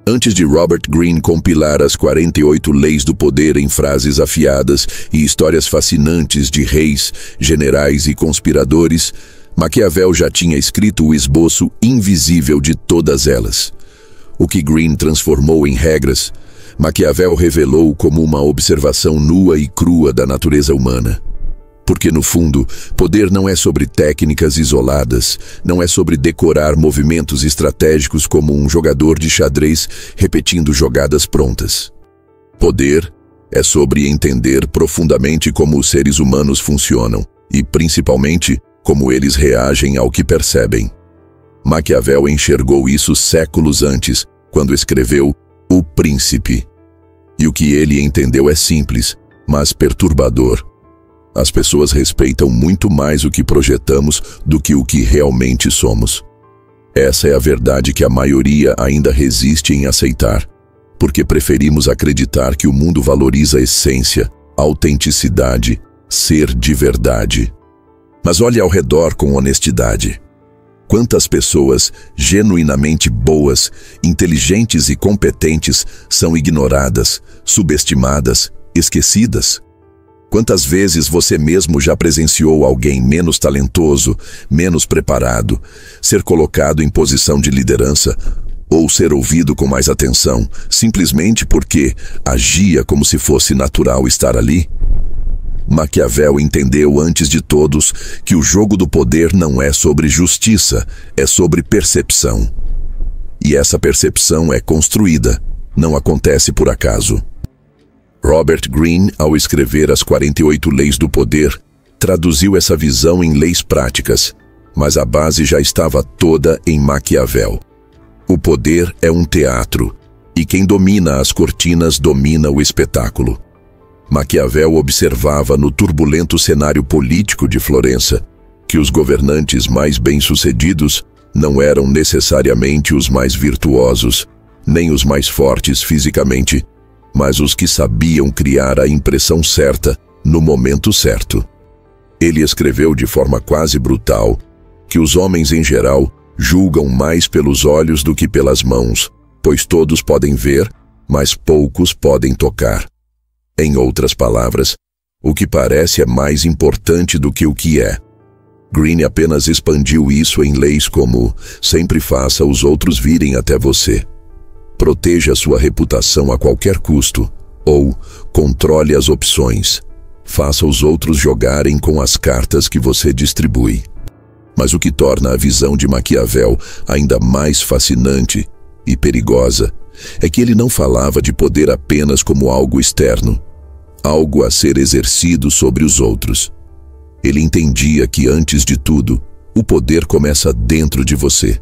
Antes de Robert Greene compilar as 48 leis do poder em frases afiadas e histórias fascinantes de reis, generais e conspiradores, Maquiavel já tinha escrito o esboço invisível de todas elas. O que Greene transformou em regras, Maquiavel revelou como uma observação nua e crua da natureza humana. Porque, no fundo, poder não é sobre técnicas isoladas, não é sobre decorar movimentos estratégicos como um jogador de xadrez repetindo jogadas prontas. Poder é sobre entender profundamente como os seres humanos funcionam e, principalmente, como eles reagem ao que percebem. Maquiavel enxergou isso séculos antes, quando escreveu O Príncipe. E o que ele entendeu é simples, mas perturbador. As pessoas respeitam muito mais o que projetamos do que o que realmente somos. Essa é a verdade que a maioria ainda resiste em aceitar, porque preferimos acreditar que o mundo valoriza a essência, a autenticidade, ser de verdade. Mas olhe ao redor com honestidade. Quantas pessoas genuinamente boas, inteligentes e competentes são ignoradas, subestimadas, esquecidas? Quantas vezes você mesmo já presenciou alguém menos talentoso, menos preparado, ser colocado em posição de liderança ou ser ouvido com mais atenção, simplesmente porque agia como se fosse natural estar ali? Maquiavel entendeu antes de todos que o jogo do poder não é sobre justiça, é sobre percepção. E essa percepção é construída, não acontece por acaso. Robert Greene, ao escrever as 48 leis do poder, traduziu essa visão em leis práticas, mas a base já estava toda em Maquiavel. O poder é um teatro, e quem domina as cortinas domina o espetáculo. Maquiavel observava no turbulento cenário político de Florença que os governantes mais bem-sucedidos não eram necessariamente os mais virtuosos, nem os mais fortes fisicamente, mas os que sabiam criar a impressão certa no momento certo. Ele escreveu de forma quase brutal que os homens em geral julgam mais pelos olhos do que pelas mãos, pois todos podem ver, mas poucos podem tocar. Em outras palavras, o que parece é mais importante do que o que é. Greene apenas expandiu isso em leis como sempre faça os outros virem até você. Proteja sua reputação a qualquer custo, ou controle as opções. Faça os outros jogarem com as cartas que você distribui. Mas o que torna a visão de Maquiavel ainda mais fascinante e perigosa é que ele não falava de poder apenas como algo externo, algo a ser exercido sobre os outros. Ele entendia que, antes de tudo, o poder começa dentro de você.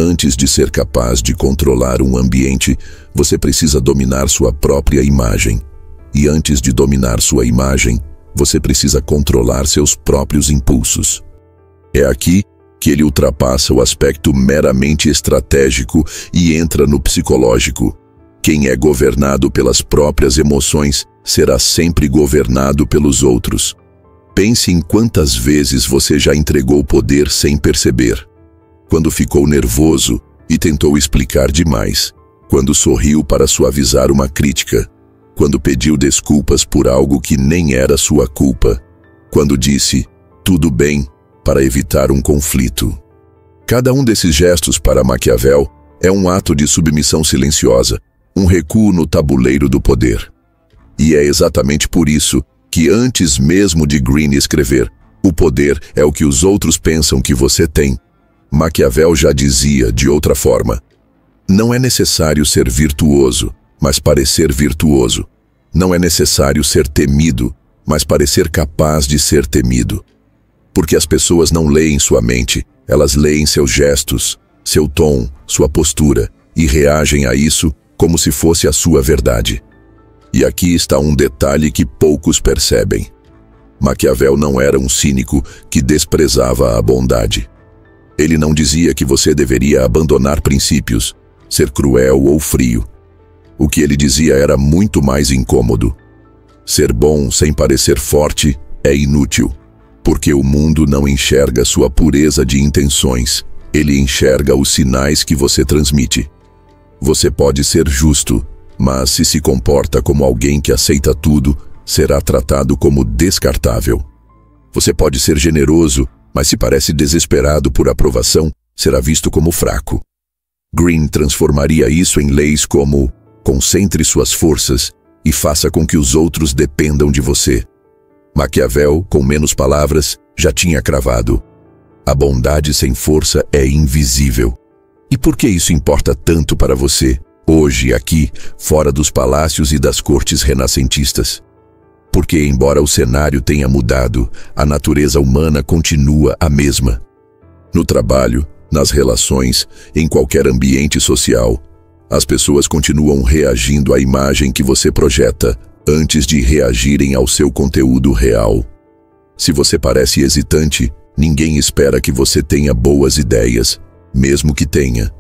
Antes de ser capaz de controlar um ambiente, você precisa dominar sua própria imagem. E antes de dominar sua imagem, você precisa controlar seus próprios impulsos. É aqui que ele ultrapassa o aspecto meramente estratégico e entra no psicológico. Quem é governado pelas próprias emoções será sempre governado pelos outros. Pense em quantas vezes você já entregou poder sem perceber. Quando ficou nervoso e tentou explicar demais. Quando sorriu para suavizar uma crítica. Quando pediu desculpas por algo que nem era sua culpa. Quando disse, tudo bem, para evitar um conflito. Cada um desses gestos para Maquiavel é um ato de submissão silenciosa, um recuo no tabuleiro do poder. E é exatamente por isso que antes mesmo de Greene escrever "O poder é o que os outros pensam que você tem", Maquiavel já dizia de outra forma: não é necessário ser virtuoso, mas parecer virtuoso. Não é necessário ser temido, mas parecer capaz de ser temido. Porque as pessoas não leem sua mente, elas leem seus gestos, seu tom, sua postura, e reagem a isso como se fosse a sua verdade. E aqui está um detalhe que poucos percebem. Maquiavel não era um cínico que desprezava a bondade. Ele não dizia que você deveria abandonar princípios, ser cruel ou frio. O que ele dizia era muito mais incômodo. Ser bom sem parecer forte é inútil, porque o mundo não enxerga sua pureza de intenções, ele enxerga os sinais que você transmite. Você pode ser justo, mas se comporta como alguém que aceita tudo, será tratado como descartável. Você pode ser generoso, mas se parece desesperado por aprovação, será visto como fraco. Greene transformaria isso em leis como: concentre suas forças e faça com que os outros dependam de você. Maquiavel, com menos palavras, já tinha cravado: a bondade sem força é invisível. E por que isso importa tanto para você, hoje, aqui, fora dos palácios e das cortes renascentistas? Porque, embora o cenário tenha mudado, a natureza humana continua a mesma. No trabalho, nas relações, em qualquer ambiente social, as pessoas continuam reagindo à imagem que você projeta antes de reagirem ao seu conteúdo real. Se você parece hesitante, ninguém espera que você tenha boas ideias, mesmo que tenha.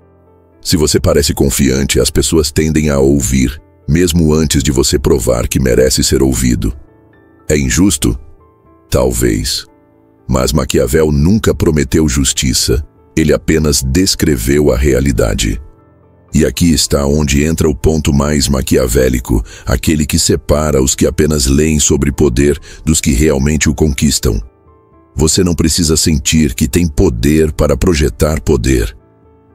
Se você parece confiante, as pessoas tendem a ouvir, mesmo antes de você provar que merece ser ouvido. É injusto? Talvez. Mas Maquiavel nunca prometeu justiça, ele apenas descreveu a realidade. E aqui está onde entra o ponto mais maquiavélico, aquele que separa os que apenas leem sobre poder dos que realmente o conquistam. Você não precisa sentir que tem poder para projetar poder.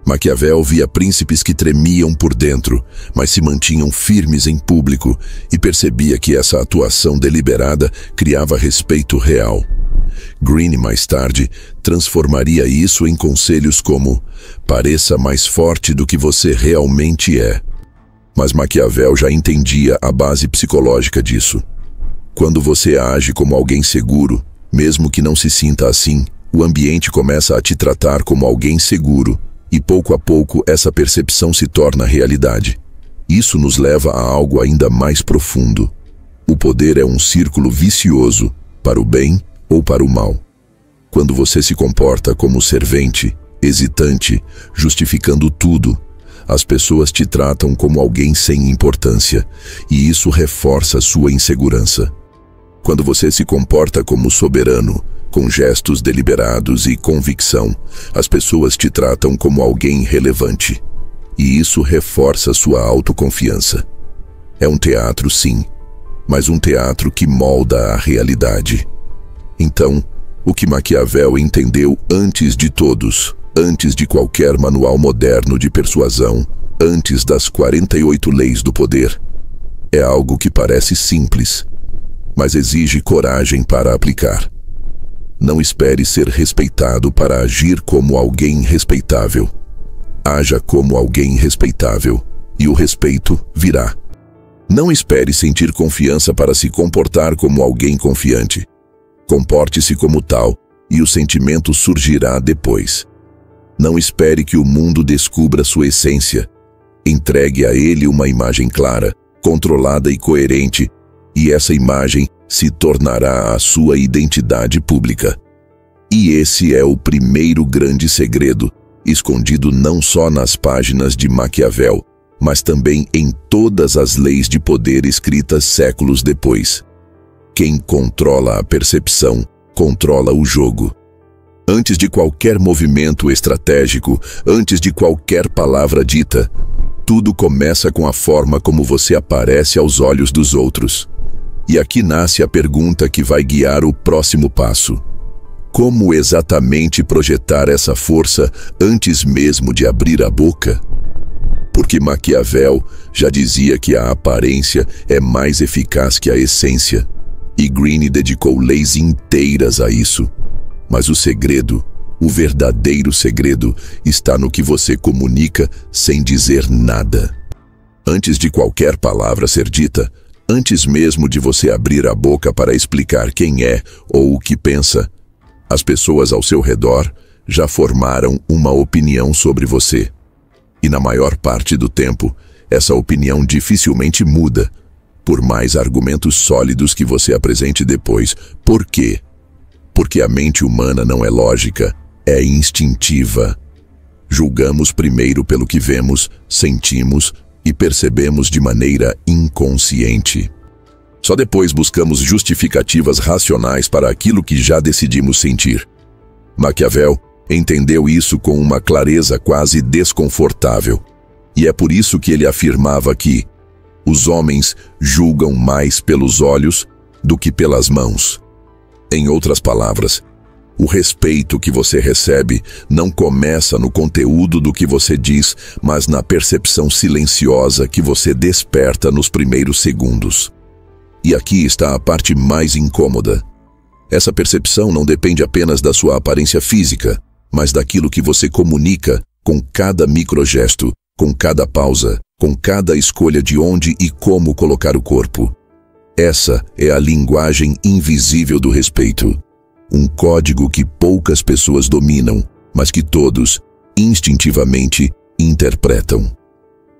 Maquiavel via príncipes que tremiam por dentro, mas se mantinham firmes em público, e percebia que essa atuação deliberada criava respeito real. Greene, mais tarde, transformaria isso em conselhos como: pareça mais forte do que você realmente é. Mas Maquiavel já entendia a base psicológica disso. Quando você age como alguém seguro, mesmo que não se sinta assim, o ambiente começa a te tratar como alguém seguro, e pouco a pouco essa percepção se torna realidade. Isso nos leva a algo ainda mais profundo. O poder é um círculo vicioso, para o bem ou para o mal. Quando você se comporta como servente, hesitante, justificando tudo, as pessoas te tratam como alguém sem importância, e isso reforça sua insegurança. Quando você se comporta como soberano, com gestos deliberados e convicção, as pessoas te tratam como alguém relevante, e isso reforça sua autoconfiança. É um teatro, sim, mas um teatro que molda a realidade. Então, o que Maquiavel entendeu antes de todos, antes de qualquer manual moderno de persuasão, antes das 48 leis do poder, é algo que parece simples, mas exige coragem para aplicar. Não espere ser respeitado para agir como alguém respeitável. Haja como alguém respeitável, e o respeito virá. Não espere sentir confiança para se comportar como alguém confiante. Comporte-se como tal, e o sentimento surgirá depois. Não espere que o mundo descubra sua essência. Entregue a ele uma imagem clara, controlada e coerente, e essa imagem se tornará a sua identidade pública. E esse é o primeiro grande segredo, escondido não só nas páginas de Maquiavel, mas também em todas as leis de poder escritas séculos depois. Quem controla a percepção, controla o jogo. Antes de qualquer movimento estratégico, antes de qualquer palavra dita, tudo começa com a forma como você aparece aos olhos dos outros. E aqui nasce a pergunta que vai guiar o próximo passo. Como exatamente projetar essa força antes mesmo de abrir a boca? Porque Maquiavel já dizia que a aparência é mais eficaz que a essência, e Greene dedicou leis inteiras a isso. Mas o segredo, o verdadeiro segredo, está no que você comunica sem dizer nada. Antes de qualquer palavra ser dita, antes mesmo de você abrir a boca para explicar quem é ou o que pensa, as pessoas ao seu redor já formaram uma opinião sobre você. E na maior parte do tempo, essa opinião dificilmente muda, por mais argumentos sólidos que você apresente depois. Por quê? Porque a mente humana não é lógica, é instintiva. Julgamos primeiro pelo que vemos, sentimos e percebemos de maneira inconsciente. Só depois buscamos justificativas racionais para aquilo que já decidimos sentir. Maquiavel entendeu isso com uma clareza quase desconfortável. E é por isso que ele afirmava que os homens julgam mais pelos olhos do que pelas mãos. Em outras palavras, o respeito que você recebe não começa no conteúdo do que você diz, mas na percepção silenciosa que você desperta nos primeiros segundos. E aqui está a parte mais incômoda. Essa percepção não depende apenas da sua aparência física, mas daquilo que você comunica com cada microgesto, com cada pausa, com cada escolha de onde e como colocar o corpo. Essa é a linguagem invisível do respeito. Um código que poucas pessoas dominam, mas que todos, instintivamente, interpretam.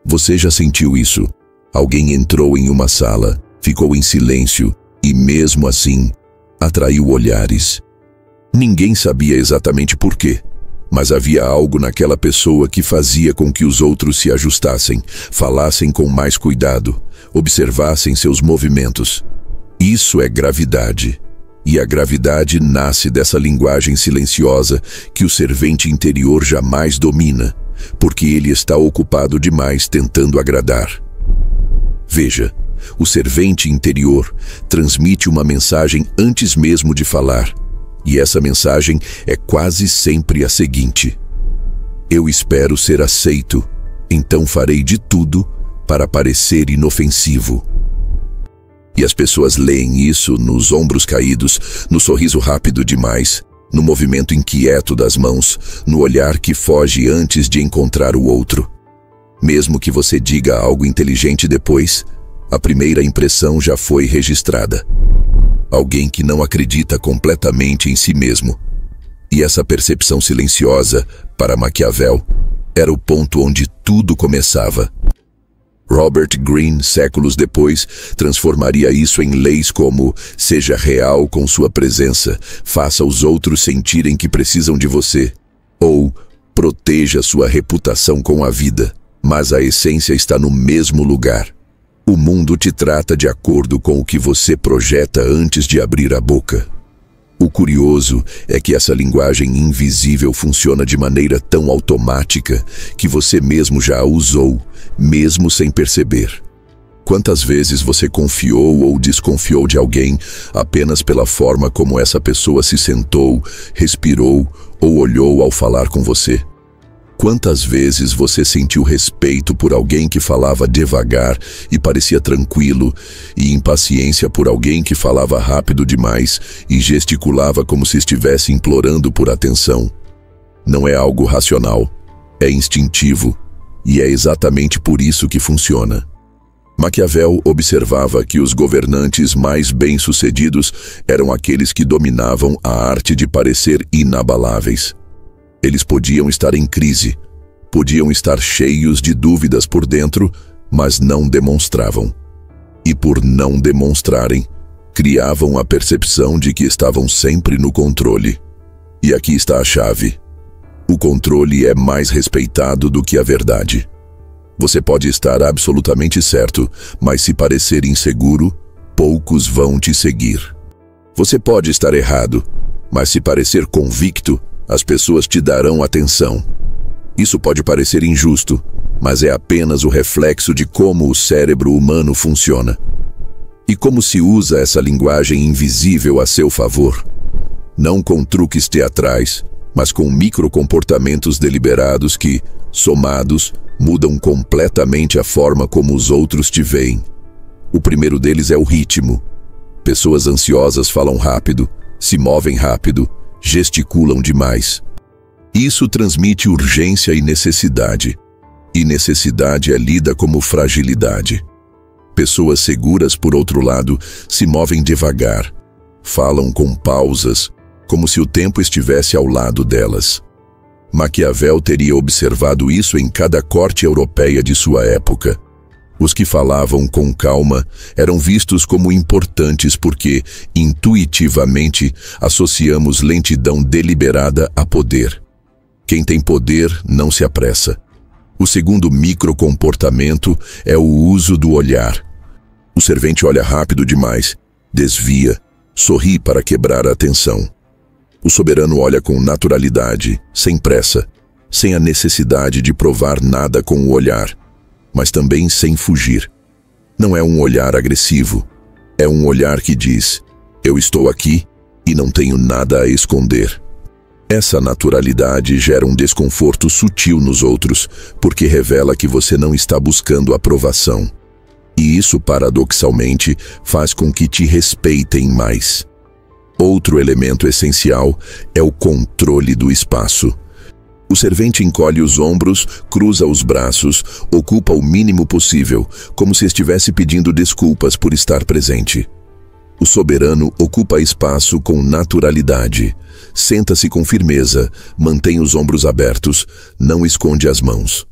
Você já sentiu isso? Alguém entrou em uma sala, ficou em silêncio e, mesmo assim, atraiu olhares. Ninguém sabia exatamente por quê, mas havia algo naquela pessoa que fazia com que os outros se ajustassem, falassem com mais cuidado, observassem seus movimentos. Isso é gravidade. E a gravidade nasce dessa linguagem silenciosa que o servente interior jamais domina, porque ele está ocupado demais tentando agradar. Veja, o servente interior transmite uma mensagem antes mesmo de falar, e essa mensagem é quase sempre a seguinte: eu espero ser aceito, então farei de tudo para parecer inofensivo. E as pessoas leem isso nos ombros caídos, no sorriso rápido demais, no movimento inquieto das mãos, no olhar que foge antes de encontrar o outro. Mesmo que você diga algo inteligente depois, a primeira impressão já foi registrada. Alguém que não acredita completamente em si mesmo. E essa percepção silenciosa, para Maquiavel, era o ponto onde tudo começava. Robert Greene, séculos depois, transformaria isso em leis como: seja real com sua presença, faça os outros sentirem que precisam de você, ou proteja sua reputação com a vida, mas a essência está no mesmo lugar. O mundo te trata de acordo com o que você projeta antes de abrir a boca. O curioso é que essa linguagem invisível funciona de maneira tão automática que você mesmo já a usou, mesmo sem perceber. Quantas vezes você confiou ou desconfiou de alguém apenas pela forma como essa pessoa se sentou, respirou ou olhou ao falar com você? Quantas vezes você sentiu respeito por alguém que falava devagar e parecia tranquilo, e impaciência por alguém que falava rápido demais e gesticulava como se estivesse implorando por atenção? Não é algo racional, é instintivo, e é exatamente por isso que funciona. Maquiavel observava que os governantes mais bem-sucedidos eram aqueles que dominavam a arte de parecer inabaláveis. Eles podiam estar em crise, podiam estar cheios de dúvidas por dentro, mas não demonstravam. E por não demonstrarem, criavam a percepção de que estavam sempre no controle. E aqui está a chave. O controle é mais respeitado do que a verdade. Você pode estar absolutamente certo, mas se parecer inseguro, poucos vão te seguir. Você pode estar errado, mas se parecer convicto, as pessoas te darão atenção. Isso pode parecer injusto, mas é apenas o reflexo de como o cérebro humano funciona. E como se usa essa linguagem invisível a seu favor? Não com truques teatrais, mas com microcomportamentos deliberados que, somados, mudam completamente a forma como os outros te veem. O primeiro deles é o ritmo. Pessoas ansiosas falam rápido, se movem rápido, gesticulam demais. Isso transmite urgência e necessidade. E necessidade é lida como fragilidade. Pessoas seguras, por outro lado, se movem devagar. Falam com pausas, como se o tempo estivesse ao lado delas. Maquiavel teria observado isso em cada corte europeia de sua época. Os que falavam com calma eram vistos como importantes porque, intuitivamente, associamos lentidão deliberada a poder. Quem tem poder não se apressa. O segundo microcomportamento é o uso do olhar. O servente olha rápido demais, desvia, sorri para quebrar a atenção. O soberano olha com naturalidade, sem pressa, sem a necessidade de provar nada com o olhar, mas também sem fugir. Não é um olhar agressivo, é um olhar que diz: eu estou aqui e não tenho nada a esconder. Essa naturalidade gera um desconforto sutil nos outros, porque revela que você não está buscando aprovação. E isso, paradoxalmente, faz com que te respeitem mais. Outro elemento essencial é o controle do espaço. O servente encolhe os ombros, cruza os braços, ocupa o mínimo possível, como se estivesse pedindo desculpas por estar presente. O soberano ocupa espaço com naturalidade. Senta-se com firmeza, mantém os ombros abertos, não esconde as mãos.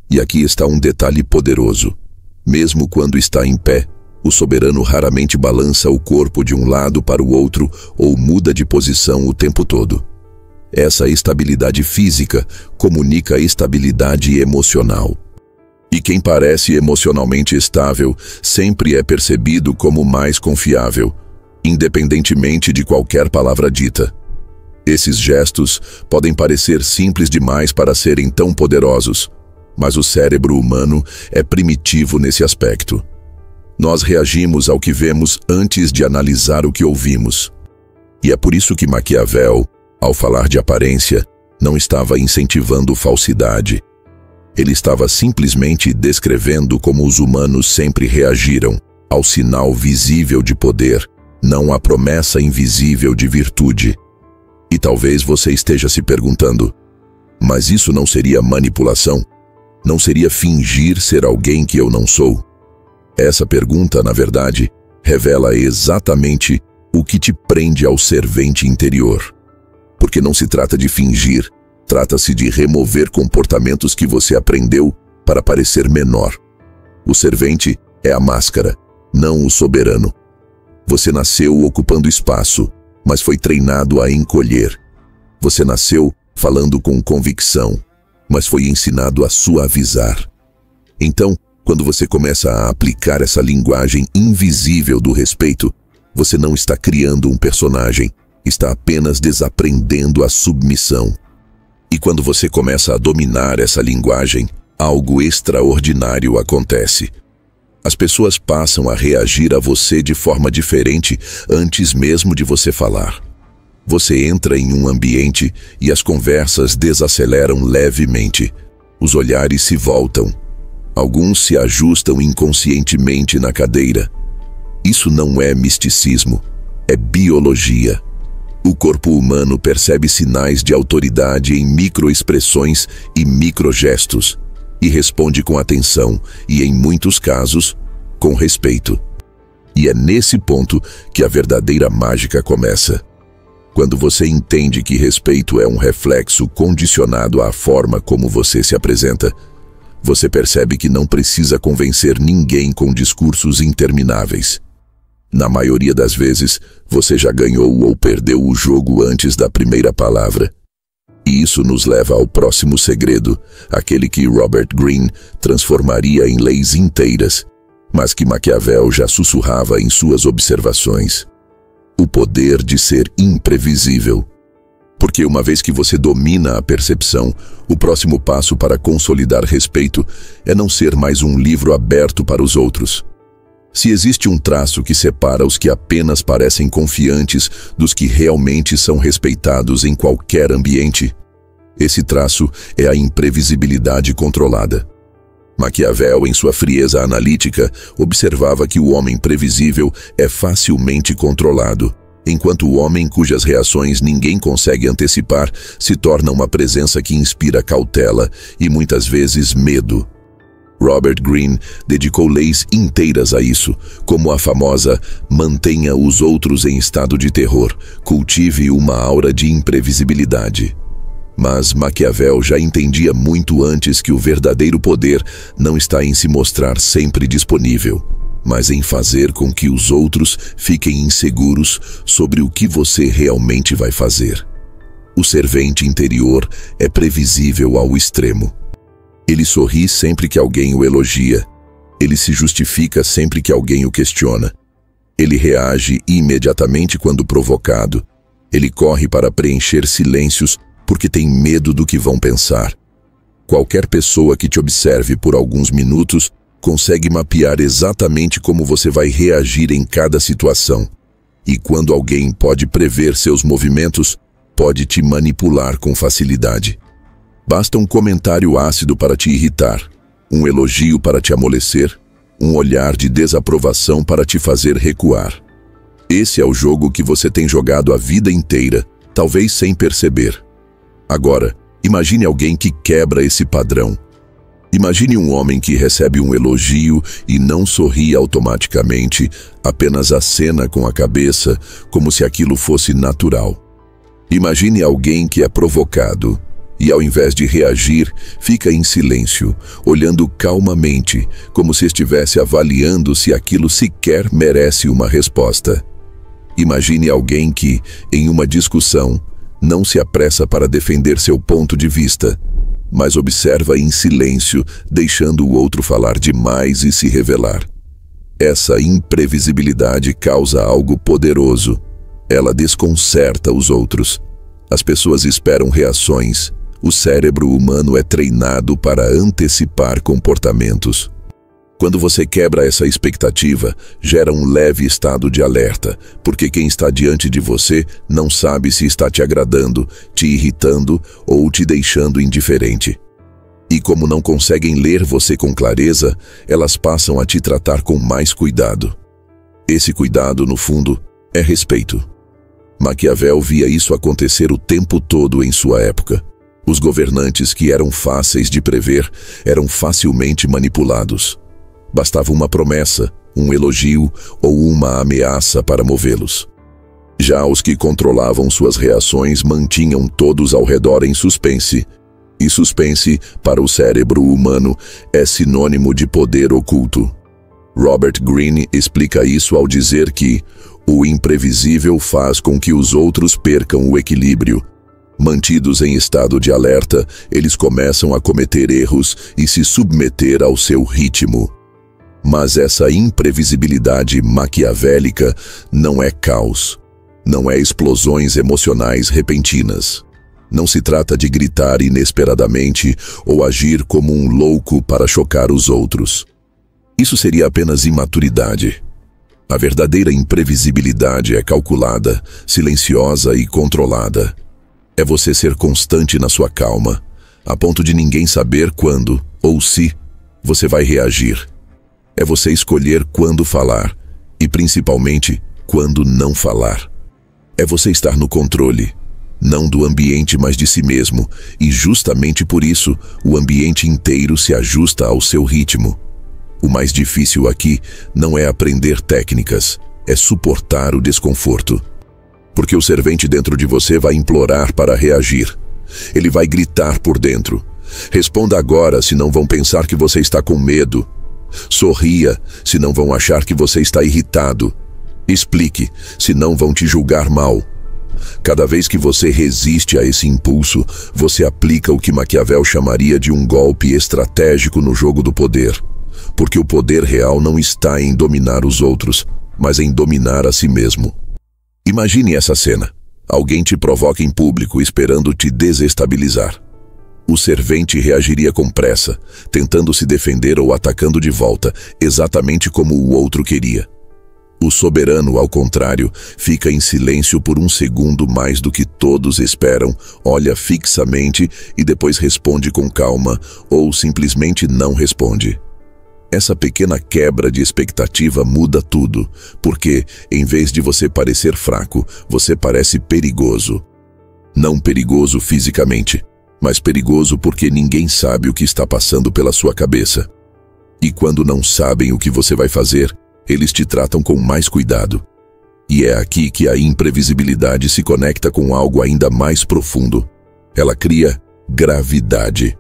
E aqui está um detalhe poderoso. Mesmo quando está em pé, o soberano raramente balança o corpo de um lado para o outro ou muda de posição o tempo todo. Essa estabilidade física comunica estabilidade emocional. E quem parece emocionalmente estável sempre é percebido como mais confiável, independentemente de qualquer palavra dita. Esses gestos podem parecer simples demais para serem tão poderosos, mas o cérebro humano é primitivo nesse aspecto. Nós reagimos ao que vemos antes de analisar o que ouvimos. E é por isso que Maquiavel, ao falar de aparência, não estava incentivando falsidade. Ele estava simplesmente descrevendo como os humanos sempre reagiram ao sinal visível de poder, não à promessa invisível de virtude. E talvez você esteja se perguntando: mas isso não seria manipulação? Não seria fingir ser alguém que eu não sou? Essa pergunta, na verdade, revela exatamente o que te prende ao servente interior. Porque não se trata de fingir, trata-se de remover comportamentos que você aprendeu para parecer menor. O servente é a máscara, não o soberano. Você nasceu ocupando espaço, mas foi treinado a encolher. Você nasceu falando com convicção, mas foi ensinado a suavizar. Então, quando você começa a aplicar essa linguagem invisível do respeito, você não está criando um personagem, está apenas desaprendendo a submissão. E quando você começa a dominar essa linguagem, algo extraordinário acontece. As pessoas passam a reagir a você de forma diferente antes mesmo de você falar. Você entra em um ambiente e as conversas desaceleram levemente. Os olhares se voltam. Alguns se ajustam inconscientemente na cadeira. Isso não é misticismo, é biologia. O corpo humano percebe sinais de autoridade em microexpressões e microgestos e responde com atenção e, em muitos casos, com respeito. E é nesse ponto que a verdadeira mágica começa. Quando você entende que respeito é um reflexo condicionado à forma como você se apresenta, você percebe que não precisa convencer ninguém com discursos intermináveis. Na maioria das vezes, você já ganhou ou perdeu o jogo antes da primeira palavra. E isso nos leva ao próximo segredo, aquele que Robert Greene transformaria em leis inteiras, mas que Maquiavel já sussurrava em suas observações. O poder de ser imprevisível. Porque uma vez que você domina a percepção, o próximo passo para consolidar respeito é não ser mais um livro aberto para os outros. Se existe um traço que separa os que apenas parecem confiantes dos que realmente são respeitados em qualquer ambiente, esse traço é a imprevisibilidade controlada. Maquiavel, em sua frieza analítica, observava que o homem previsível é facilmente controlado, enquanto o homem cujas reações ninguém consegue antecipar se torna uma presença que inspira cautela e muitas vezes medo. Robert Greene dedicou leis inteiras a isso, como a famosa "mantenha os outros em estado de terror, cultive uma aura de imprevisibilidade". Mas Maquiavel já entendia muito antes que o verdadeiro poder não está em se mostrar sempre disponível, mas em fazer com que os outros fiquem inseguros sobre o que você realmente vai fazer. O servente interior é previsível ao extremo. Ele sorri sempre que alguém o elogia. Ele se justifica sempre que alguém o questiona. Ele reage imediatamente quando provocado. Ele corre para preencher silêncios porque tem medo do que vão pensar. Qualquer pessoa que te observe por alguns minutos consegue mapear exatamente como você vai reagir em cada situação. E quando alguém pode prever seus movimentos, pode te manipular com facilidade. Basta um comentário ácido para te irritar, um elogio para te amolecer, um olhar de desaprovação para te fazer recuar. Esse é o jogo que você tem jogado a vida inteira, talvez sem perceber. Agora, imagine alguém que quebra esse padrão. Imagine um homem que recebe um elogio e não sorri automaticamente, apenas acena com a cabeça, como se aquilo fosse natural. Imagine alguém que é provocado e, ao invés de reagir, fica em silêncio, olhando calmamente, como se estivesse avaliando se aquilo sequer merece uma resposta. Imagine alguém que, em uma discussão, não se apressa para defender seu ponto de vista, mas observa em silêncio, deixando o outro falar demais e se revelar. Essa imprevisibilidade causa algo poderoso. Ela desconcerta os outros. As pessoas esperam reações. O cérebro humano é treinado para antecipar comportamentos. Quando você quebra essa expectativa, gera um leve estado de alerta, porque quem está diante de você não sabe se está te agradando, te irritando ou te deixando indiferente. E como não conseguem ler você com clareza, elas passam a te tratar com mais cuidado. Esse cuidado, no fundo, é respeito. Maquiavel via isso acontecer o tempo todo em sua época. Os governantes que eram fáceis de prever eram facilmente manipulados. Bastava uma promessa, um elogio ou uma ameaça para movê-los. Já os que controlavam suas reações mantinham todos ao redor em suspense. E suspense, para o cérebro humano, é sinônimo de poder oculto. Robert Greene explica isso ao dizer que o imprevisível faz com que os outros percam o equilíbrio. Mantidos em estado de alerta, eles começam a cometer erros e se submeter ao seu ritmo. Mas essa imprevisibilidade maquiavélica não é caos, não é explosões emocionais repentinas. Não se trata de gritar inesperadamente ou agir como um louco para chocar os outros. Isso seria apenas imaturidade. A verdadeira imprevisibilidade é calculada, silenciosa e controlada. É você ser constante na sua calma, a ponto de ninguém saber quando, ou se, você vai reagir. É você escolher quando falar e, principalmente, quando não falar. É você estar no controle, não do ambiente, mas de si mesmo, e justamente por isso, o ambiente inteiro se ajusta ao seu ritmo. O mais difícil aqui não é aprender técnicas, é suportar o desconforto. Porque o servente dentro de você vai implorar para reagir. Ele vai gritar por dentro. Responda agora, senão vão pensar que você está com medo. Sorria, senão vão achar que você está irritado. Explique, senão vão te julgar mal. Cada vez que você resiste a esse impulso, você aplica o que Maquiavel chamaria de um golpe estratégico no jogo do poder. Porque o poder real não está em dominar os outros, mas em dominar a si mesmo. Imagine essa cena. Alguém te provoca em público esperando te desestabilizar. O servente reagiria com pressa, tentando se defender ou atacando de volta, exatamente como o outro queria. O soberano, ao contrário, fica em silêncio por um segundo mais do que todos esperam, olha fixamente e depois responde com calma ou simplesmente não responde. Essa pequena quebra de expectativa muda tudo, porque, em vez de você parecer fraco, você parece perigoso. Não perigoso fisicamente, mas perigoso porque ninguém sabe o que está passando pela sua cabeça. E quando não sabem o que você vai fazer, eles te tratam com mais cuidado. E é aqui que a imprevisibilidade se conecta com algo ainda mais profundo. Ela cria gravidade.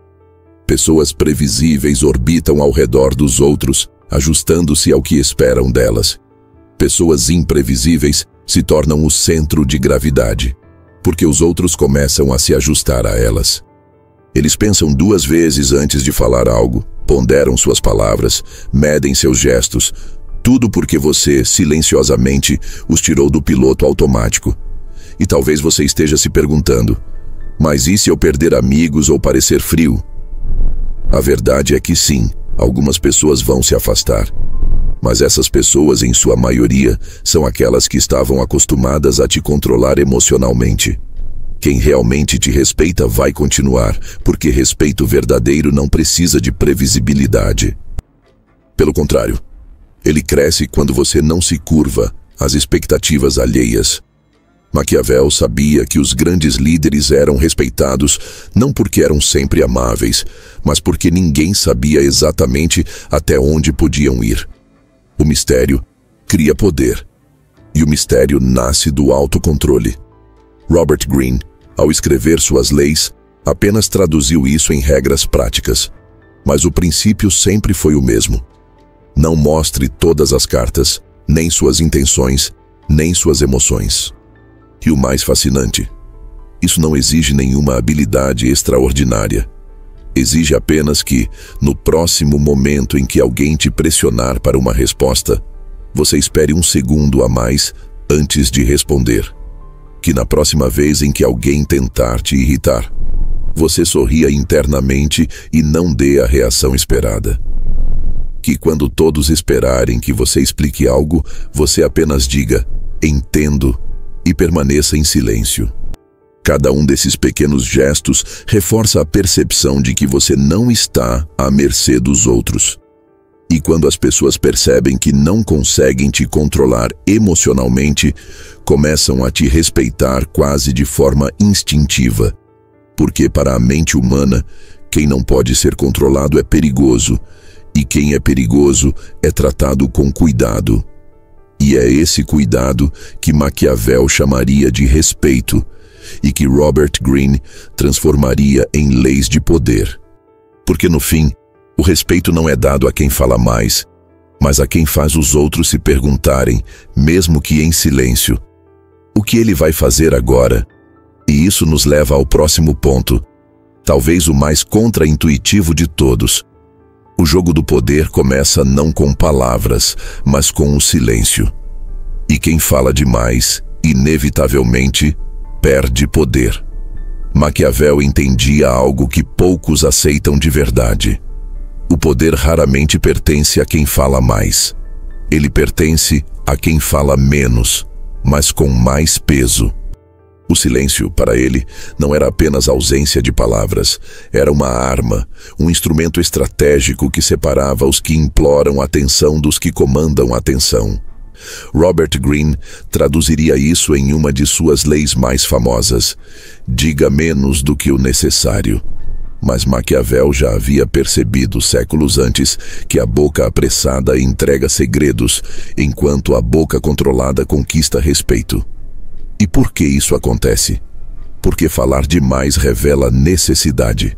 Pessoas previsíveis orbitam ao redor dos outros, ajustando-se ao que esperam delas. Pessoas imprevisíveis se tornam o centro de gravidade, porque os outros começam a se ajustar a elas. Eles pensam duas vezes antes de falar algo, ponderam suas palavras, medem seus gestos, tudo porque você, silenciosamente, os tirou do piloto automático. E talvez você esteja se perguntando, mas e se eu perder amigos ou parecer frio? A verdade é que sim, algumas pessoas vão se afastar. Mas essas pessoas, em sua maioria, são aquelas que estavam acostumadas a te controlar emocionalmente. Quem realmente te respeita vai continuar, porque respeito verdadeiro não precisa de previsibilidade. Pelo contrário, ele cresce quando você não se curva às expectativas alheias. Maquiavel sabia que os grandes líderes eram respeitados não porque eram sempre amáveis, mas porque ninguém sabia exatamente até onde podiam ir. O mistério cria poder, e o mistério nasce do autocontrole. Robert Greene, ao escrever suas leis, apenas traduziu isso em regras práticas, mas o princípio sempre foi o mesmo. Não mostre todas as cartas, nem suas intenções, nem suas emoções. E o mais fascinante, isso não exige nenhuma habilidade extraordinária. Exige apenas que, no próximo momento em que alguém te pressionar para uma resposta, você espere um segundo a mais antes de responder. Que na próxima vez em que alguém tentar te irritar, você sorria internamente e não dê a reação esperada. Que quando todos esperarem que você explique algo, você apenas diga, entendo, e permaneça em silêncio. Cada um desses pequenos gestos reforça a percepção de que você não está à mercê dos outros. E quando as pessoas percebem que não conseguem te controlar emocionalmente, começam a te respeitar quase de forma instintiva. Porque para a mente humana, quem não pode ser controlado é perigoso, e quem é perigoso é tratado com cuidado. E é esse cuidado que Maquiavel chamaria de respeito, e que Robert Greene transformaria em leis de poder. Porque no fim, o respeito não é dado a quem fala mais, mas a quem faz os outros se perguntarem, mesmo que em silêncio, o que ele vai fazer agora? E isso nos leva ao próximo ponto, talvez o mais contraintuitivo de todos. O jogo do poder começa não com palavras, mas com o silêncio. E quem fala demais, inevitavelmente, perde poder. Maquiavel entendia algo que poucos aceitam de verdade. O poder raramente pertence a quem fala mais. Ele pertence a quem fala menos, mas com mais peso. O silêncio, para ele, não era apenas ausência de palavras. Era uma arma, um instrumento estratégico que separava os que imploram atenção dos que comandam atenção. Robert Greene traduziria isso em uma de suas leis mais famosas: diga menos do que o necessário. Mas Maquiavel já havia percebido séculos antes que a boca apressada entrega segredos, enquanto a boca controlada conquista respeito. E por que isso acontece? Porque falar demais revela necessidade.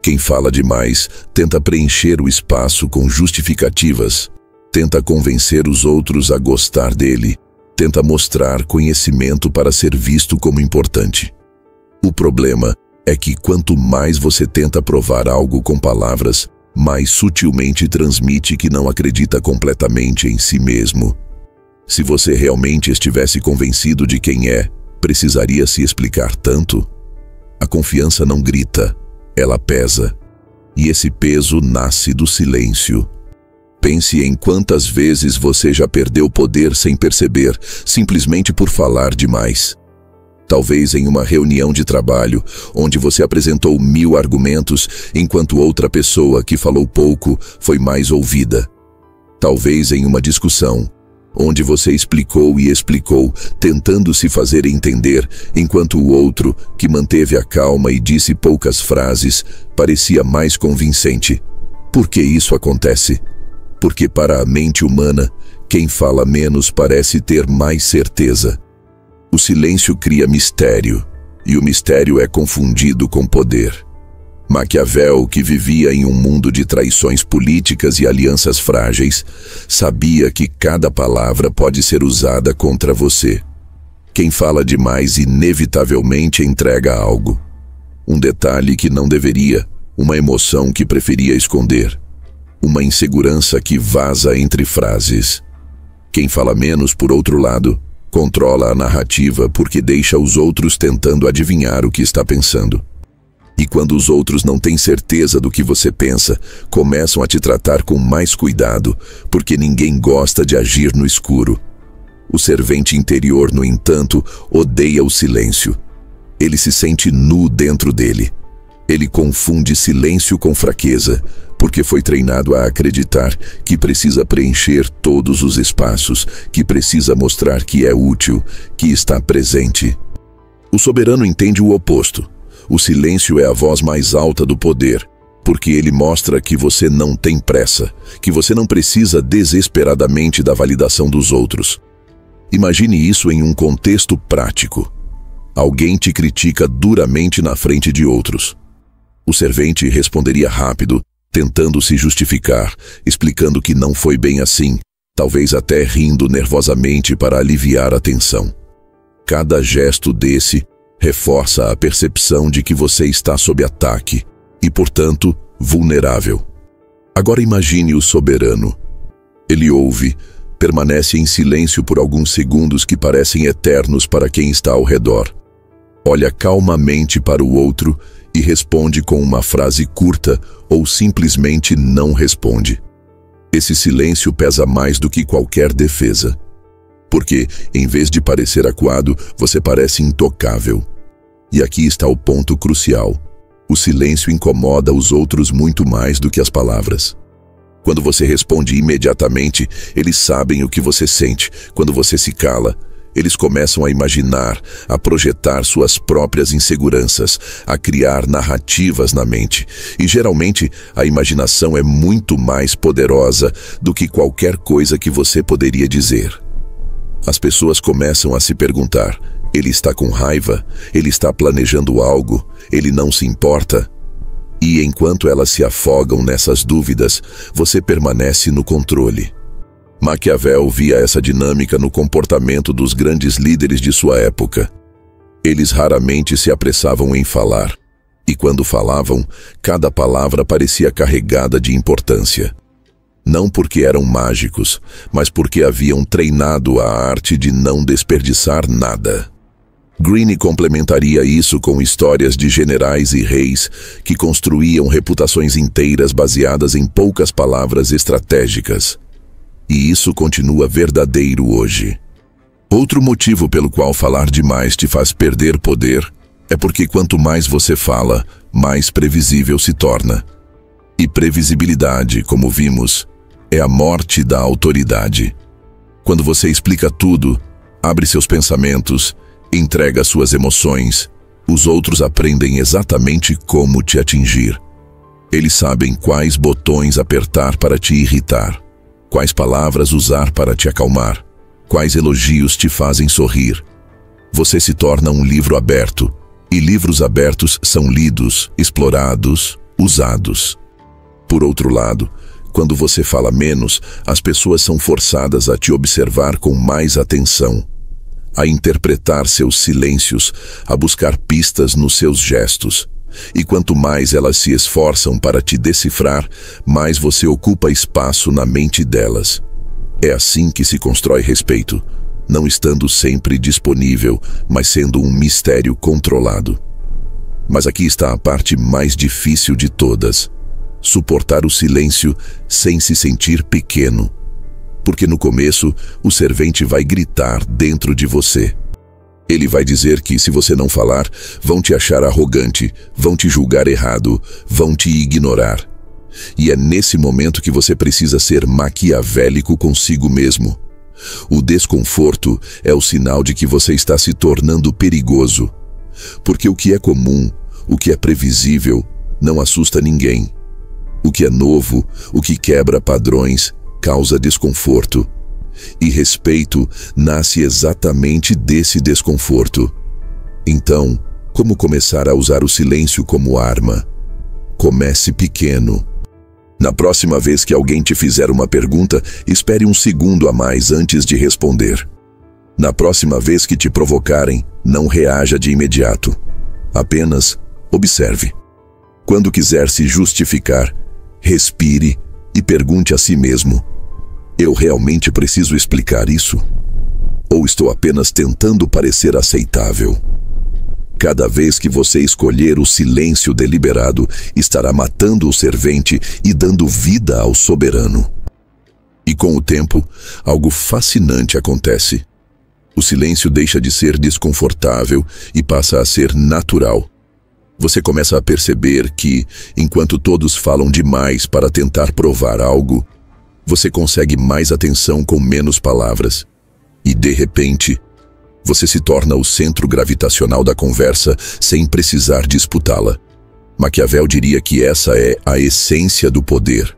Quem fala demais tenta preencher o espaço com justificativas, tenta convencer os outros a gostar dele, tenta mostrar conhecimento para ser visto como importante. O problema é que quanto mais você tenta provar algo com palavras, mais sutilmente transmite que não acredita completamente em si mesmo. Se você realmente estivesse convencido de quem é, precisaria se explicar tanto? A confiança não grita, ela pesa. E esse peso nasce do silêncio. Pense em quantas vezes você já perdeu poder sem perceber, simplesmente por falar demais. Talvez em uma reunião de trabalho, onde você apresentou 1000 argumentos, enquanto outra pessoa que falou pouco foi mais ouvida. Talvez em uma discussão, onde você explicou e explicou, tentando se fazer entender, enquanto o outro, que manteve a calma e disse poucas frases, parecia mais convincente. Por que isso acontece? Porque para a mente humana, quem fala menos parece ter mais certeza. O silêncio cria mistério, e o mistério é confundido com poder. Maquiavel, que vivia em um mundo de traições políticas e alianças frágeis, sabia que cada palavra pode ser usada contra você. Quem fala demais inevitavelmente entrega algo. Um detalhe que não deveria, uma emoção que preferia esconder, uma insegurança que vaza entre frases. Quem fala menos, por outro lado, controla a narrativa porque deixa os outros tentando adivinhar o que está pensando. E quando os outros não têm certeza do que você pensa, começam a te tratar com mais cuidado, porque ninguém gosta de agir no escuro. O servente interior, no entanto, odeia o silêncio. Ele se sente nu dentro dele. Ele confunde silêncio com fraqueza, porque foi treinado a acreditar que precisa preencher todos os espaços, que precisa mostrar que é útil, que está presente. O soberano entende o oposto. O silêncio é a voz mais alta do poder, porque ele mostra que você não tem pressa, que você não precisa desesperadamente da validação dos outros. Imagine isso em um contexto prático. Alguém te critica duramente na frente de outros. O servente responderia rápido, tentando se justificar, explicando que não foi bem assim, talvez até rindo nervosamente para aliviar a tensão. Cada gesto desse reforça a percepção de que você está sob ataque e, portanto, vulnerável. Agora imagine o soberano. Ele ouve, permanece em silêncio por alguns segundos que parecem eternos para quem está ao redor. Olha calmamente para o outro e responde com uma frase curta ou simplesmente não responde. Esse silêncio pesa mais do que qualquer defesa. Porque, em vez de parecer acuado, você parece intocável. E aqui está o ponto crucial. O silêncio incomoda os outros muito mais do que as palavras. Quando você responde imediatamente, eles sabem o que você sente. Quando você se cala, eles começam a imaginar, a projetar suas próprias inseguranças, a criar narrativas na mente. E geralmente, a imaginação é muito mais poderosa do que qualquer coisa que você poderia dizer. As pessoas começam a se perguntar: ele está com raiva? Ele está planejando algo? Ele não se importa? E enquanto elas se afogam nessas dúvidas, você permanece no controle. Maquiavel via essa dinâmica no comportamento dos grandes líderes de sua época. Eles raramente se apressavam em falar, e quando falavam, cada palavra parecia carregada de importância. Não porque eram mágicos, mas porque haviam treinado a arte de não desperdiçar nada. Greene complementaria isso com histórias de generais e reis que construíam reputações inteiras baseadas em poucas palavras estratégicas. E isso continua verdadeiro hoje. Outro motivo pelo qual falar demais te faz perder poder é porque quanto mais você fala, mais previsível se torna. E previsibilidade, como vimos, é a morte da autoridade. Quando você explica tudo, abre seus pensamentos, entrega suas emoções, os outros aprendem exatamente como te atingir. Eles sabem quais botões apertar para te irritar, quais palavras usar para te acalmar, quais elogios te fazem sorrir. Você se torna um livro aberto, e livros abertos são lidos, explorados, usados. Por outro lado, quando você fala menos, as pessoas são forçadas a te observar com mais atenção, a interpretar seus silêncios, a buscar pistas nos seus gestos. E quanto mais elas se esforçam para te decifrar, mais você ocupa espaço na mente delas. É assim que se constrói respeito, não estando sempre disponível, mas sendo um mistério controlado. Mas aqui está a parte mais difícil de todas: suportar o silêncio sem se sentir pequeno. Porque no começo, o servente vai gritar dentro de você. Ele vai dizer que, se você não falar, vão te achar arrogante, vão te julgar errado, vão te ignorar. E é nesse momento que você precisa ser maquiavélico consigo mesmo. O desconforto é o sinal de que você está se tornando perigoso. Porque o que é comum, o que é previsível, não assusta ninguém. O que é novo, o que quebra padrões, causa desconforto. E respeito nasce exatamente desse desconforto. Então, como começar a usar o silêncio como arma? Comece pequeno. Na próxima vez que alguém te fizer uma pergunta, espere um segundo a mais antes de responder. Na próxima vez que te provocarem, não reaja de imediato. Apenas observe. Quando quiser se justificar, respire e pergunte a si mesmo: eu realmente preciso explicar isso? Ou estou apenas tentando parecer aceitável? Cada vez que você escolher o silêncio deliberado, estará matando o servente e dando vida ao soberano. E com o tempo, algo fascinante acontece. O silêncio deixa de ser desconfortável e passa a ser natural. Você começa a perceber que, enquanto todos falam demais para tentar provar algo, você consegue mais atenção com menos palavras. E, de repente, você se torna o centro gravitacional da conversa sem precisar disputá-la. Maquiavel diria que essa é a essência do poder.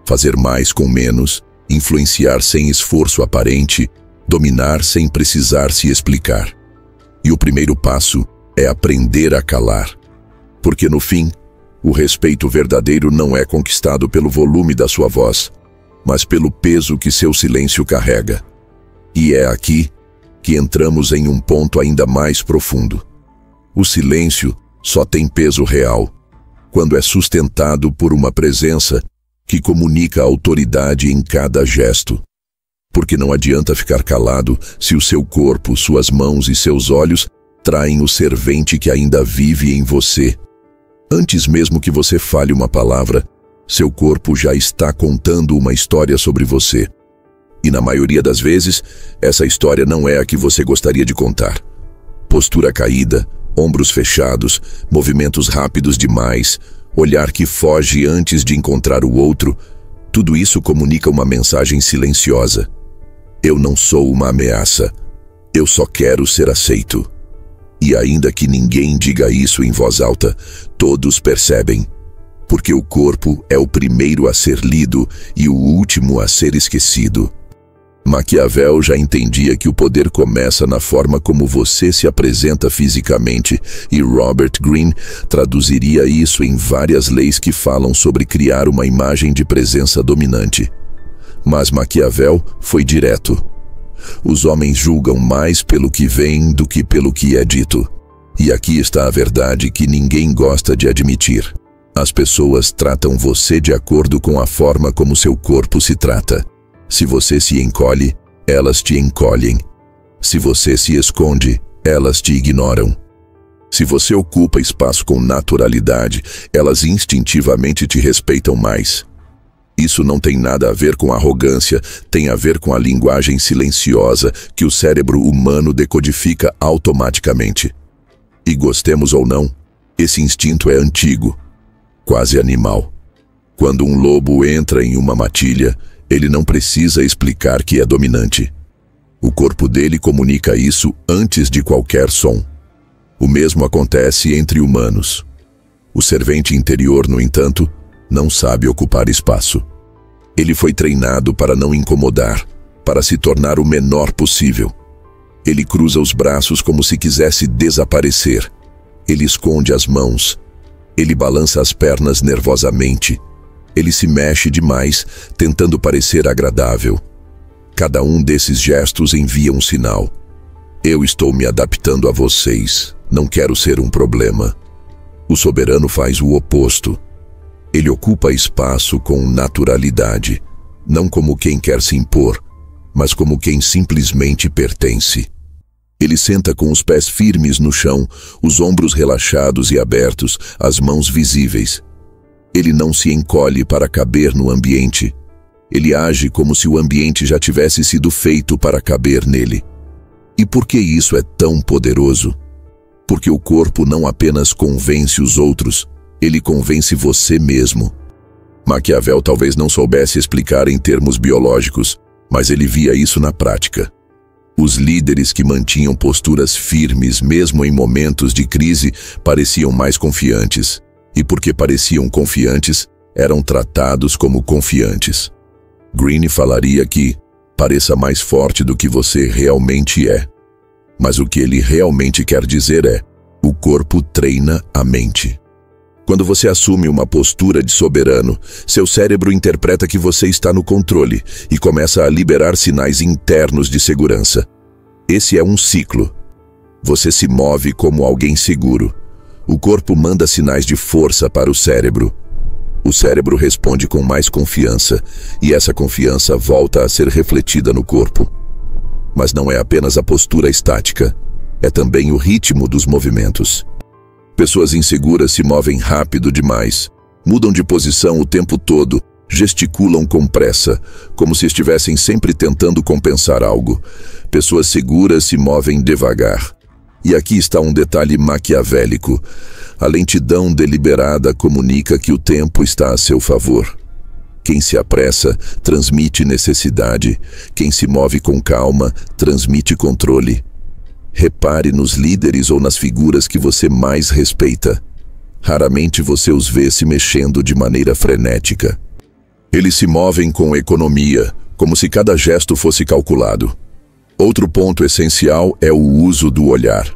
Fazer mais com menos, influenciar sem esforço aparente, dominar sem precisar se explicar. E o primeiro passo é aprender a calar. Porque no fim, o respeito verdadeiro não é conquistado pelo volume da sua voz, mas pelo peso que seu silêncio carrega. E é aqui que entramos em um ponto ainda mais profundo. O silêncio só tem peso real quando é sustentado por uma presença que comunica autoridade em cada gesto. Porque não adianta ficar calado se o seu corpo, suas mãos e seus olhos traem o servente que ainda vive em você. Antes mesmo que você fale uma palavra, seu corpo já está contando uma história sobre você. E na maioria das vezes, essa história não é a que você gostaria de contar. Postura caída, ombros fechados, movimentos rápidos demais, olhar que foge antes de encontrar o outro, tudo isso comunica uma mensagem silenciosa. Eu não sou uma ameaça, eu só quero ser aceito. E ainda que ninguém diga isso em voz alta, todos percebem, porque o corpo é o primeiro a ser lido e o último a ser esquecido. Maquiavel já entendia que o poder começa na forma como você se apresenta fisicamente, e Robert Greene traduziria isso em várias leis que falam sobre criar uma imagem de presença dominante. Mas Maquiavel foi direto. Os homens julgam mais pelo que veem do que pelo que é dito. E aqui está a verdade que ninguém gosta de admitir. As pessoas tratam você de acordo com a forma como seu corpo se trata. Se você se encolhe, elas te encolhem. Se você se esconde, elas te ignoram. Se você ocupa espaço com naturalidade, elas instintivamente te respeitam mais. Isso não tem nada a ver com arrogância, tem a ver com a linguagem silenciosa que o cérebro humano decodifica automaticamente. E gostemos ou não, esse instinto é antigo, quase animal. Quando um lobo entra em uma matilha, ele não precisa explicar que é dominante. O corpo dele comunica isso antes de qualquer som. O mesmo acontece entre humanos. O servente interior, no entanto, não sabe ocupar espaço. Ele foi treinado para não incomodar, para se tornar o menor possível. Ele cruza os braços como se quisesse desaparecer. Ele esconde as mãos. Ele balança as pernas nervosamente. Ele se mexe demais, tentando parecer agradável. Cada um desses gestos envia um sinal. Eu estou me adaptando a vocês. Não quero ser um problema. O soberano faz o oposto. Ele ocupa espaço com naturalidade, não como quem quer se impor, mas como quem simplesmente pertence. Ele senta com os pés firmes no chão, os ombros relaxados e abertos, as mãos visíveis. Ele não se encolhe para caber no ambiente. Ele age como se o ambiente já tivesse sido feito para caber nele. E por que isso é tão poderoso? Porque o corpo não apenas convence os outros, ele convence você mesmo. Maquiavel talvez não soubesse explicar em termos biológicos, mas ele via isso na prática. Os líderes que mantinham posturas firmes mesmo em momentos de crise pareciam mais confiantes. E porque pareciam confiantes, eram tratados como confiantes. Greene falaria que pareça mais forte do que você realmente é. Mas o que ele realmente quer dizer é: o corpo treina a mente. Quando você assume uma postura de soberano, seu cérebro interpreta que você está no controle e começa a liberar sinais internos de segurança. Esse é um ciclo. Você se move como alguém seguro. O corpo manda sinais de força para o cérebro. O cérebro responde com mais confiança, e essa confiança volta a ser refletida no corpo. Mas não é apenas a postura estática. é também o ritmo dos movimentos. Pessoas inseguras se movem rápido demais, mudam de posição o tempo todo, gesticulam com pressa, como se estivessem sempre tentando compensar algo. Pessoas seguras se movem devagar. E aqui está um detalhe maquiavélico. A lentidão deliberada comunica que o tempo está a seu favor. Quem se apressa transmite necessidade. Quem se move com calma transmite controle. Repare nos líderes ou nas figuras que você mais respeita. Raramente você os vê se mexendo de maneira frenética. Eles se movem com economia, como se cada gesto fosse calculado. Outro ponto essencial é o uso do olhar.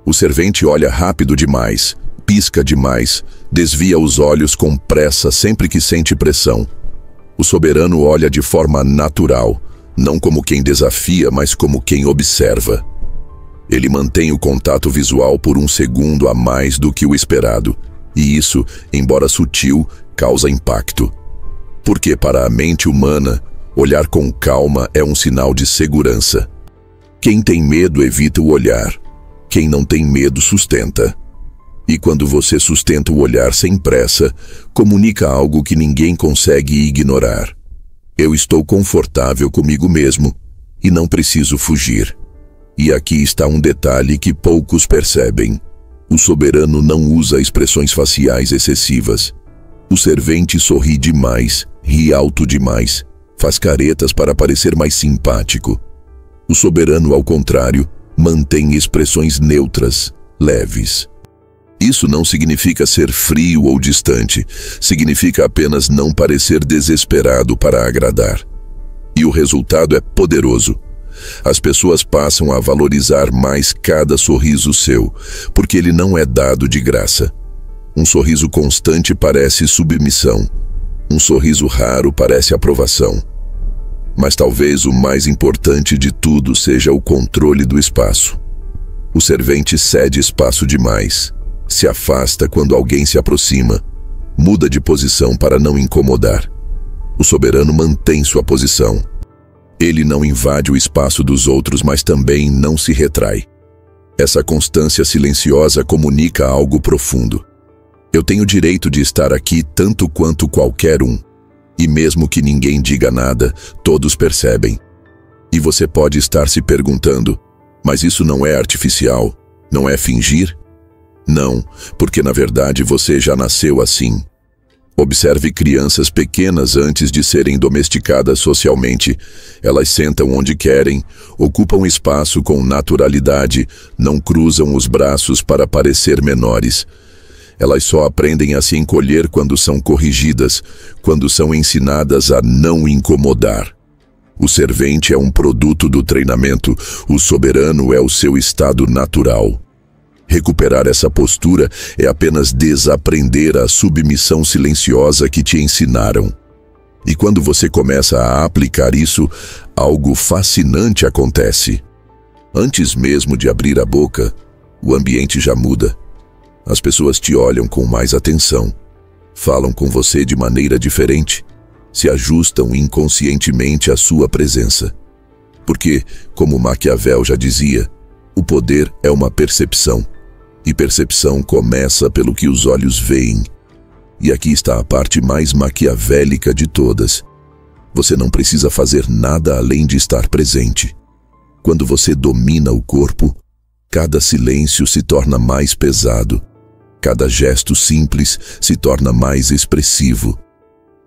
O servente olha rápido demais, pisca demais, desvia os olhos com pressa sempre que sente pressão. O soberano olha de forma natural, não como quem desafia, mas como quem observa. Ele mantém o contato visual por um segundo a mais do que o esperado, e isso, embora sutil, causa impacto. Porque para a mente humana, olhar com calma é um sinal de segurança. Quem tem medo evita o olhar. Quem não tem medo sustenta. E quando você sustenta o olhar sem pressa, comunica algo que ninguém consegue ignorar. Eu estou confortável comigo mesmo e não preciso fugir. E aqui está um detalhe que poucos percebem. O soberano não usa expressões faciais excessivas. O servente sorri demais, ri alto demais, faz caretas para parecer mais simpático. O soberano, ao contrário, mantém expressões neutras, leves. Isso não significa ser frio ou distante, significa apenas não parecer desesperado para agradar. E o resultado é poderoso. As pessoas passam a valorizar mais cada sorriso seu, porque ele não é dado de graça. Um sorriso constante parece submissão. Um sorriso raro parece aprovação. Mas talvez o mais importante de tudo seja o controle do espaço. O servente cede espaço demais, se afasta quando alguém se aproxima, muda de posição para não incomodar. O soberano mantém sua posição. Ele não invade o espaço dos outros, mas também não se retrai. Essa constância silenciosa comunica algo profundo. Eu tenho direito de estar aqui tanto quanto qualquer um. E mesmo que ninguém diga nada, todos percebem. E você pode estar se perguntando, mas isso não é artificial? Não é fingir? Não, porque na verdade você já nasceu assim. Observe crianças pequenas antes de serem domesticadas socialmente. Elas sentam onde querem, ocupam espaço com naturalidade, não cruzam os braços para parecer menores. Elas só aprendem a se encolher quando são corrigidas, quando são ensinadas a não incomodar. O servente é um produto do treinamento, o soberano é o seu estado natural. Recuperar essa postura é apenas desaprender a submissão silenciosa que te ensinaram. E quando você começa a aplicar isso, algo fascinante acontece. Antes mesmo de abrir a boca, o ambiente já muda. As pessoas te olham com mais atenção, falam com você de maneira diferente, se ajustam inconscientemente à sua presença. Porque, como Maquiavel já dizia, o poder é uma percepção. E percepção começa pelo que os olhos veem. E aqui está a parte mais maquiavélica de todas. Você não precisa fazer nada além de estar presente. Quando você domina o corpo, cada silêncio se torna mais pesado. Cada gesto simples se torna mais expressivo.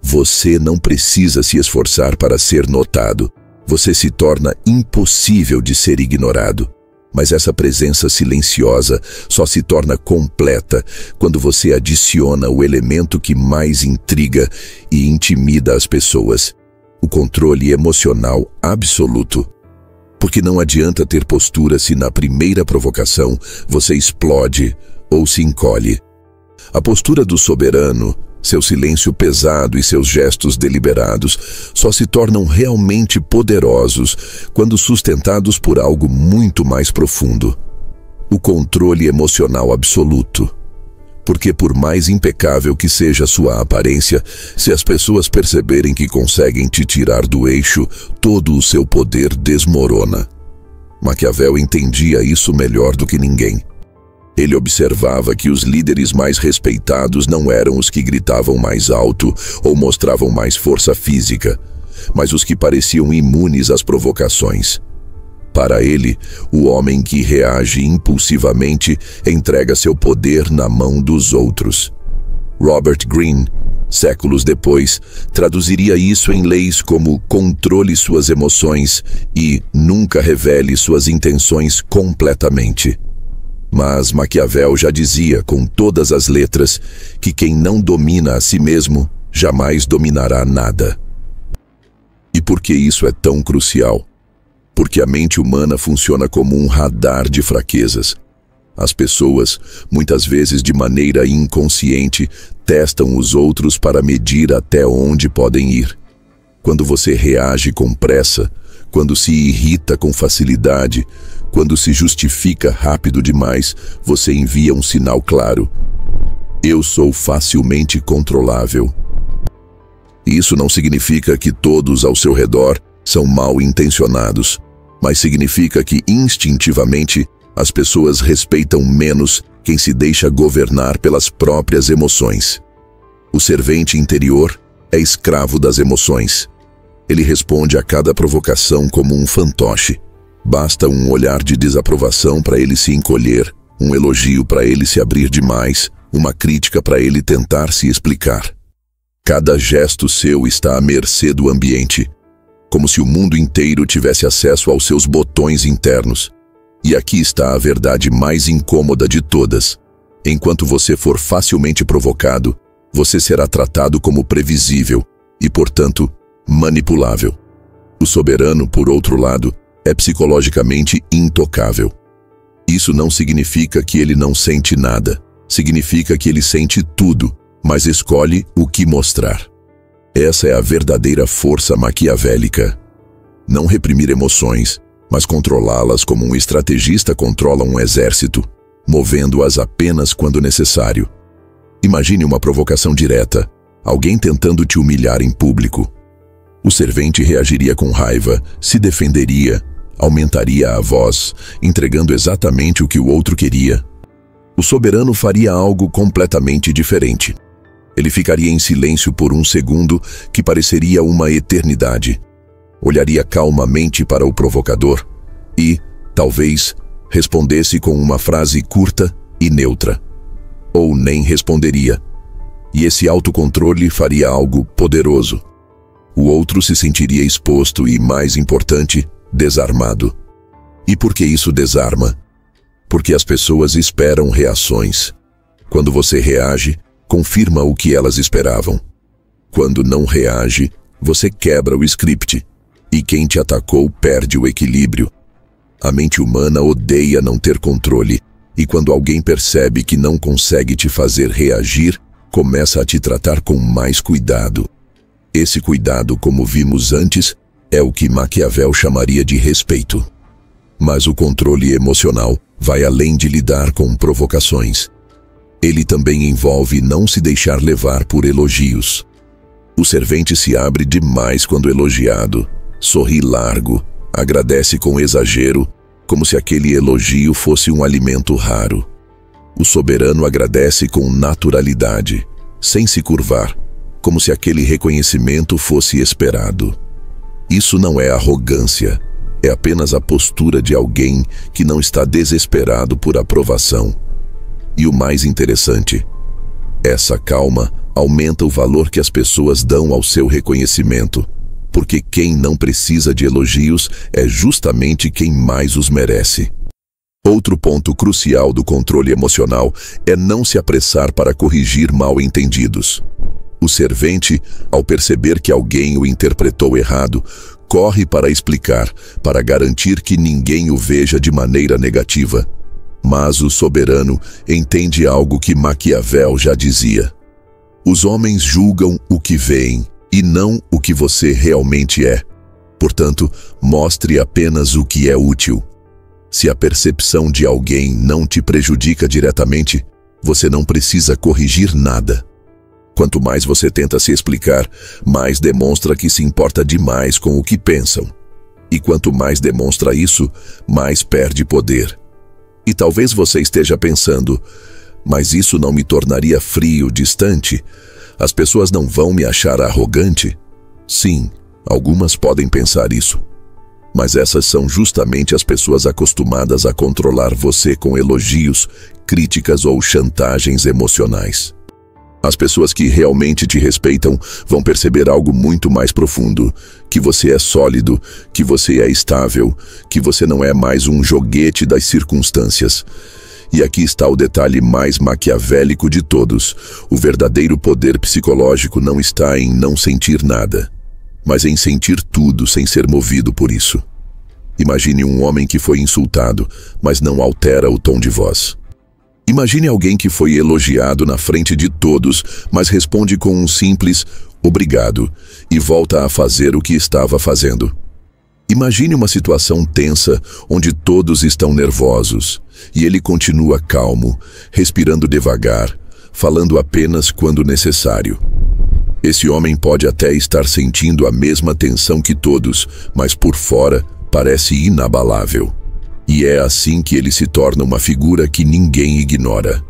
Você não precisa se esforçar para ser notado. Você se torna impossível de ser ignorado. Mas essa presença silenciosa só se torna completa quando você adiciona o elemento que mais intriga e intimida as pessoas: o controle emocional absoluto. Porque não adianta ter postura se na primeira provocação você explode ou se encolhe. A postura do soberano, seu silêncio pesado e seus gestos deliberados só se tornam realmente poderosos quando sustentados por algo muito mais profundo: o controle emocional absoluto. Porque por mais impecável que seja sua aparência, se as pessoas perceberem que conseguem te tirar do eixo, todo o seu poder desmorona. Maquiavel entendia isso melhor do que ninguém. Ele observava que os líderes mais respeitados não eram os que gritavam mais alto ou mostravam mais força física, mas os que pareciam imunes às provocações. Para ele, o homem que reage impulsivamente entrega seu poder na mão dos outros. Robert Greene, séculos depois, traduziria isso em leis como controle suas emoções e nunca revele suas intenções completamente. Mas Maquiavel já dizia com todas as letras que quem não domina a si mesmo jamais dominará nada. E por que isso é tão crucial? Porque a mente humana funciona como um radar de fraquezas. As pessoas, muitas vezes de maneira inconsciente, testam os outros para medir até onde podem ir. Quando você reage com pressa, quando se irrita com facilidade, quando se justifica rápido demais, você envia um sinal claro: eu sou facilmente controlável. Isso não significa que todos ao seu redor são mal intencionados, mas significa que instintivamente as pessoas respeitam menos quem se deixa governar pelas próprias emoções. O servente interior é escravo das emoções. Ele responde a cada provocação como um fantoche. Basta um olhar de desaprovação para ele se encolher, um elogio para ele se abrir demais, uma crítica para ele tentar se explicar. Cada gesto seu está à mercê do ambiente, como se o mundo inteiro tivesse acesso aos seus botões internos. E aqui está a verdade mais incômoda de todas. Enquanto você for facilmente provocado, você será tratado como previsível e, portanto, manipulável. O soberano, por outro lado, é psicologicamente intocável. Isso não significa que ele não sente nada. Significa que ele sente tudo, mas escolhe o que mostrar. Essa é a verdadeira força maquiavélica. Não reprimir emoções, mas controlá-las como um estrategista controla um exército, movendo-as apenas quando necessário. Imagine uma provocação direta, alguém tentando te humilhar em público. O servente reagiria com raiva, se defenderia, aumentaria a voz, entregando exatamente o que o outro queria. O soberano faria algo completamente diferente. Ele ficaria em silêncio por um segundo que pareceria uma eternidade. Olharia calmamente para o provocador e, talvez, respondesse com uma frase curta e neutra. Ou nem responderia. E esse autocontrole faria algo poderoso. O outro se sentiria exposto e, mais importante, desarmado. E por que isso desarma? Porque as pessoas esperam reações. Quando você reage, confirma o que elas esperavam. Quando não reage, você quebra o script. E quem te atacou perde o equilíbrio. A mente humana odeia não ter controle, e quando alguém percebe que não consegue te fazer reagir, começa a te tratar com mais cuidado. Esse cuidado, como vimos antes, é o que Maquiavel chamaria de respeito. Mas o controle emocional vai além de lidar com provocações. Ele também envolve não se deixar levar por elogios. O servente se abre demais quando elogiado. Sorri largo, agradece com exagero, como se aquele elogio fosse um alimento raro. O soberano agradece com naturalidade, sem se curvar, como se aquele reconhecimento fosse esperado. Isso não é arrogância, é apenas a postura de alguém que não está desesperado por aprovação. E o mais interessante, essa calma aumenta o valor que as pessoas dão ao seu reconhecimento. Porque quem não precisa de elogios é justamente quem mais os merece. Outro ponto crucial do controle emocional é não se apressar para corrigir mal-entendidos. O servente, ao perceber que alguém o interpretou errado, corre para explicar, para garantir que ninguém o veja de maneira negativa. Mas o soberano entende algo que Maquiavel já dizia: os homens julgam o que veem, e não o que você realmente é. Portanto, mostre apenas o que é útil. Se a percepção de alguém não te prejudica diretamente, você não precisa corrigir nada. Quanto mais você tenta se explicar, mais demonstra que se importa demais com o que pensam. E quanto mais demonstra isso, mais perde poder. E talvez você esteja pensando, mas isso não me tornaria frio, distante? As pessoas não vão me achar arrogante? Sim, algumas podem pensar isso. Mas essas são justamente as pessoas acostumadas a controlar você com elogios, críticas ou chantagens emocionais. As pessoas que realmente te respeitam vão perceber algo muito mais profundo, que você é sólido, que você é estável, que você não é mais um joguete das circunstâncias. E aqui está o detalhe mais maquiavélico de todos. O verdadeiro poder psicológico não está em não sentir nada, mas em sentir tudo sem ser movido por isso. Imagine um homem que foi insultado, mas não altera o tom de voz. Imagine alguém que foi elogiado na frente de todos, mas responde com um simples "obrigado" e volta a fazer o que estava fazendo. Imagine uma situação tensa onde todos estão nervosos e ele continua calmo, respirando devagar, falando apenas quando necessário. Esse homem pode até estar sentindo a mesma tensão que todos, mas por fora parece inabalável. E é assim que ele se torna uma figura que ninguém ignora.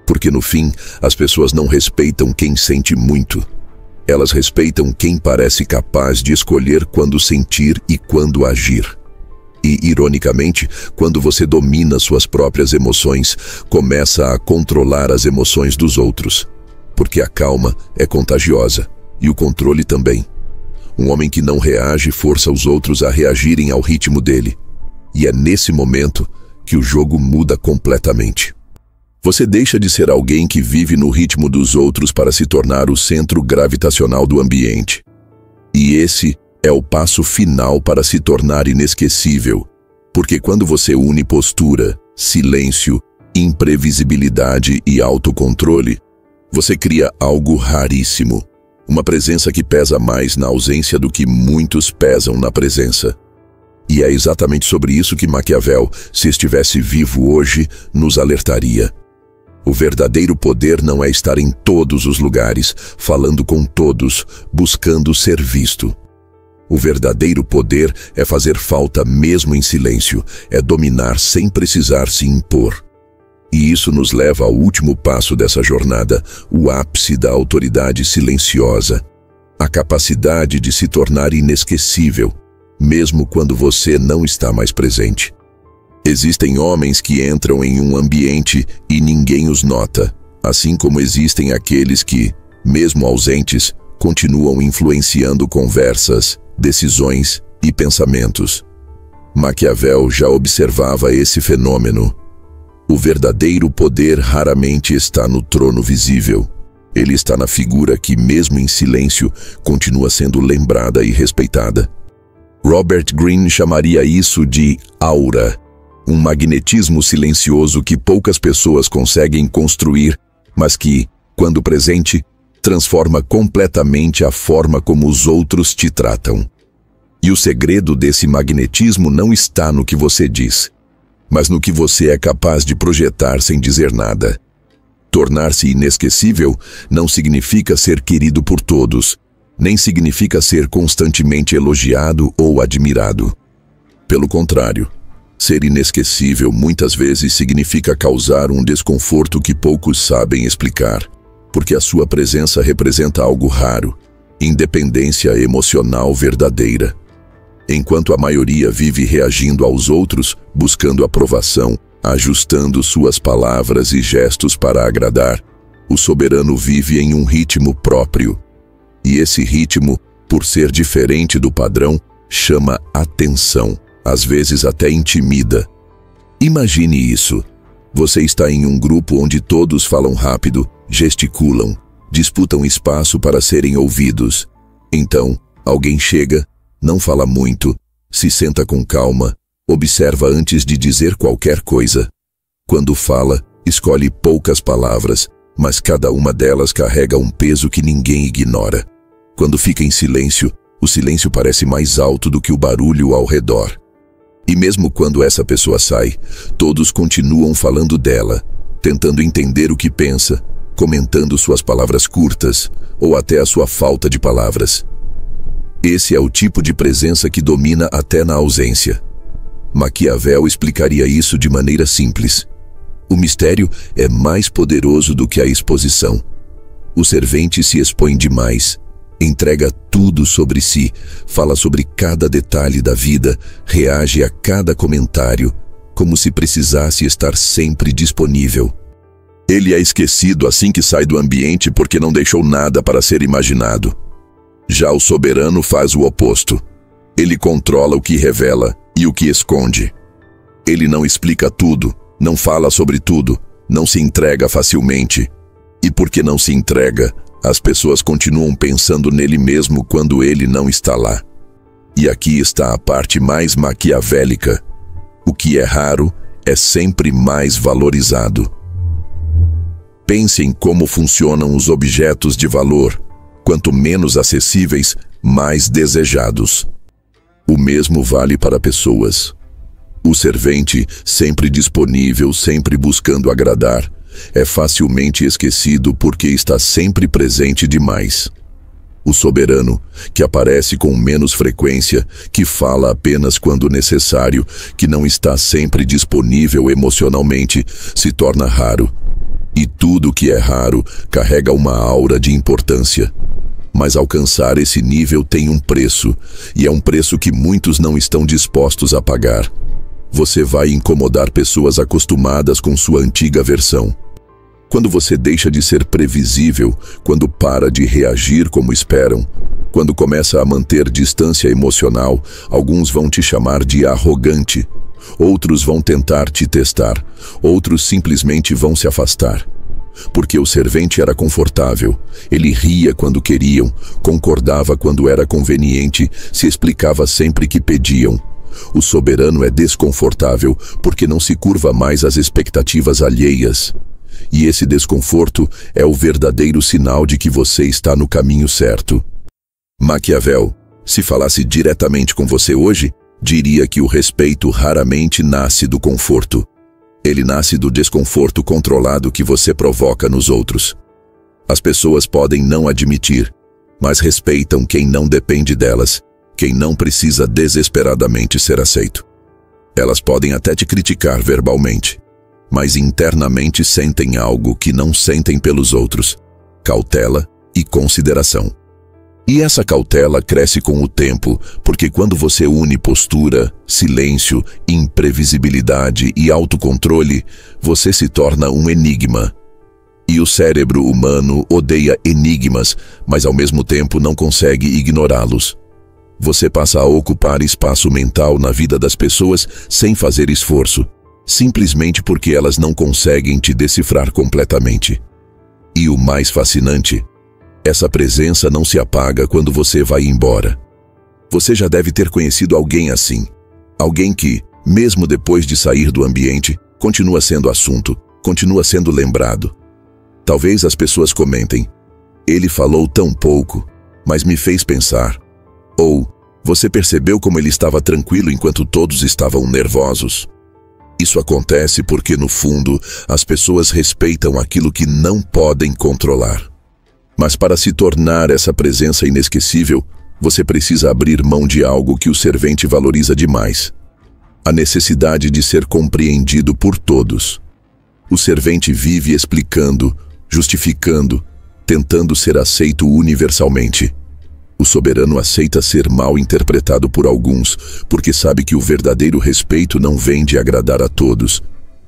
Porque no fim, as pessoas não respeitam quem sente muito. Elas respeitam quem parece capaz de escolher quando sentir e quando agir. E, ironicamente, quando você domina suas próprias emoções, começa a controlar as emoções dos outros. Porque a calma é contagiosa, e o controle também. Um homem que não reage força os outros a reagirem ao ritmo dele. E é nesse momento que o jogo muda completamente. Você deixa de ser alguém que vive no ritmo dos outros para se tornar o centro gravitacional do ambiente. E esse é o passo final para se tornar inesquecível, porque quando você une postura, silêncio, imprevisibilidade e autocontrole, você cria algo raríssimo, uma presença que pesa mais na ausência do que muitos pesam na presença. E é exatamente sobre isso que Maquiavel, se estivesse vivo hoje, nos alertaria. O verdadeiro poder não é estar em todos os lugares, falando com todos, buscando ser visto. O verdadeiro poder é fazer falta mesmo em silêncio, é dominar sem precisar se impor. E isso nos leva ao último passo dessa jornada, o ápice da autoridade silenciosa. A capacidade de se tornar inesquecível, mesmo quando você não está mais presente. Existem homens que entram em um ambiente e ninguém os nota, assim como existem aqueles que, mesmo ausentes, continuam influenciando conversas, decisões e pensamentos. Maquiavel já observava esse fenômeno. O verdadeiro poder raramente está no trono visível. Ele está na figura que, mesmo em silêncio, continua sendo lembrada e respeitada. Robert Greene chamaria isso de aura, um magnetismo silencioso que poucas pessoas conseguem construir, mas que, quando presente, transforma completamente a forma como os outros te tratam. E o segredo desse magnetismo não está no que você diz, mas no que você é capaz de projetar sem dizer nada. Tornar-se inesquecível não significa ser querido por todos, nem significa ser constantemente elogiado ou admirado. Pelo contrário, ser inesquecível muitas vezes significa causar um desconforto que poucos sabem explicar, porque a sua presença representa algo raro, independência emocional verdadeira. Enquanto a maioria vive reagindo aos outros, buscando aprovação, ajustando suas palavras e gestos para agradar, o soberano vive em um ritmo próprio. E esse ritmo, por ser diferente do padrão, chama atenção, às vezes até intimida. Imagine isso. Você está em um grupo onde todos falam rápido, gesticulam, disputam espaço para serem ouvidos. Então, alguém chega, não fala muito, se senta com calma, observa antes de dizer qualquer coisa. Quando fala, escolhe poucas palavras, mas cada uma delas carrega um peso que ninguém ignora. Quando fica em silêncio, o silêncio parece mais alto do que o barulho ao redor. E mesmo quando essa pessoa sai, todos continuam falando dela, tentando entender o que pensa, comentando suas palavras curtas ou até a sua falta de palavras. Esse é o tipo de presença que domina até na ausência. Maquiavel explicaria isso de maneira simples. O mistério é mais poderoso do que a exposição. O servente se expõe demais, entrega tudo sobre si, fala sobre cada detalhe da vida, reage a cada comentário, como se precisasse estar sempre disponível. Ele é esquecido assim que sai do ambiente porque não deixou nada para ser imaginado. Já o soberano faz o oposto. Ele controla o que revela e o que esconde. Ele não explica tudo, não fala sobre tudo, não se entrega facilmente. E porque não se entrega, as pessoas continuam pensando nele mesmo quando ele não está lá. E aqui está a parte mais maquiavélica. O que é raro é sempre mais valorizado. Pense em como funcionam os objetos de valor. Quanto menos acessíveis, mais desejados. O mesmo vale para pessoas. O servente, sempre disponível, sempre buscando agradar, é facilmente esquecido porque está sempre presente demais. O soberano, que aparece com menos frequência, que fala apenas quando necessário, que não está sempre disponível emocionalmente, se torna raro. E tudo que é raro carrega uma aura de importância. Mas alcançar esse nível tem um preço, e é um preço que muitos não estão dispostos a pagar. Você vai incomodar pessoas acostumadas com sua antiga versão. Quando você deixa de ser previsível, quando para de reagir como esperam, quando começa a manter distância emocional, alguns vão te chamar de arrogante, outros vão tentar te testar, outros simplesmente vão se afastar. Porque o servente era confortável, ele ria quando queriam, concordava quando era conveniente, se explicava sempre que pediam. O soberano é desconfortável porque não se curva mais às expectativas alheias. E esse desconforto é o verdadeiro sinal de que você está no caminho certo. Maquiavel, se falasse diretamente com você hoje, diria que o respeito raramente nasce do conforto. Ele nasce do desconforto controlado que você provoca nos outros. As pessoas podem não admitir, mas respeitam quem não depende delas, quem não precisa desesperadamente ser aceito. Elas podem até te criticar verbalmente, mas internamente sentem algo que não sentem pelos outros: cautela e consideração. E essa cautela cresce com o tempo, porque quando você une postura, silêncio, imprevisibilidade e autocontrole, você se torna um enigma. E o cérebro humano odeia enigmas, mas ao mesmo tempo não consegue ignorá-los. Você passa a ocupar espaço mental na vida das pessoas sem fazer esforço, simplesmente porque elas não conseguem te decifrar completamente. E o mais fascinante: essa presença não se apaga quando você vai embora. Você já deve ter conhecido alguém assim. Alguém que, mesmo depois de sair do ambiente, continua sendo assunto, continua sendo lembrado. Talvez as pessoas comentem: ele falou tão pouco, mas me fez pensar. Ou, você percebeu como ele estava tranquilo enquanto todos estavam nervosos? Isso acontece porque, no fundo, as pessoas respeitam aquilo que não podem controlar. Mas para se tornar essa presença inesquecível, você precisa abrir mão de algo que o servente valoriza demais: a necessidade de ser compreendido por todos. O servente vive explicando, justificando, tentando ser aceito universalmente. O soberano aceita ser mal interpretado por alguns, porque sabe que o verdadeiro respeito não vem de agradar a todos,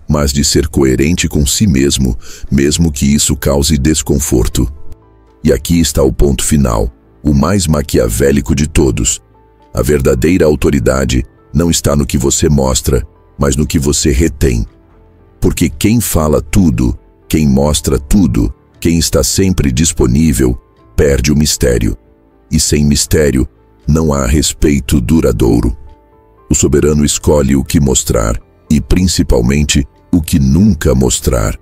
mas de ser coerente com si mesmo, mesmo que isso cause desconforto. E aqui está o ponto final, o mais maquiavélico de todos. A verdadeira autoridade não está no que você mostra, mas no que você retém. Porque quem fala tudo, quem mostra tudo, quem está sempre disponível, perde o mistério. E sem mistério, não há respeito duradouro. O soberano escolhe o que mostrar e, principalmente, o que nunca mostrar.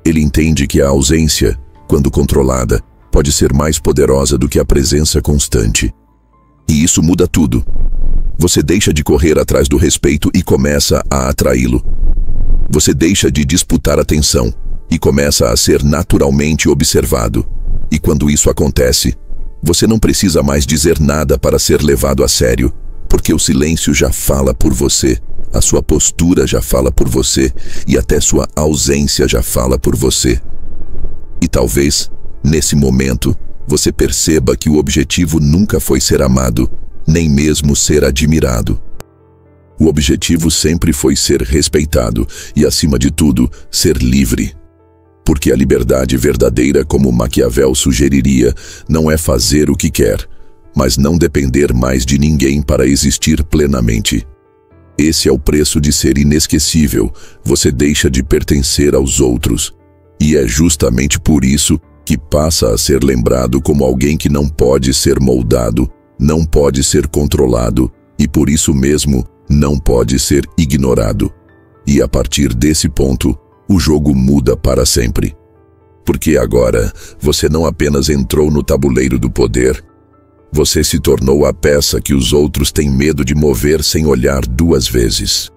Ele entende que a ausência, quando controlada, pode ser mais poderosa do que a presença constante. E isso muda tudo. Você deixa de correr atrás do respeito e começa a atraí-lo. Você deixa de disputar atenção e começa a ser naturalmente observado. E quando isso acontece, Você não precisa mais dizer nada para ser levado a sério, porque o silêncio já fala por você, a sua postura já fala por você e até sua ausência já fala por você. E talvez, nesse momento, você perceba que o objetivo nunca foi ser amado, nem mesmo ser admirado. O objetivo sempre foi ser respeitado e, acima de tudo, ser livre. Porque a liberdade verdadeira, como Maquiavel sugeriria, não é fazer o que quer, mas não depender mais de ninguém para existir plenamente. Esse é o preço de ser inesquecível, você deixa de pertencer aos outros. E é justamente por isso que passa a ser lembrado como alguém que não pode ser moldado, não pode ser controlado e, por isso mesmo, não pode ser ignorado. E a partir desse ponto, o jogo muda para sempre. Porque agora, você não apenas entrou no tabuleiro do poder, você se tornou a peça que os outros têm medo de mover sem olhar duas vezes.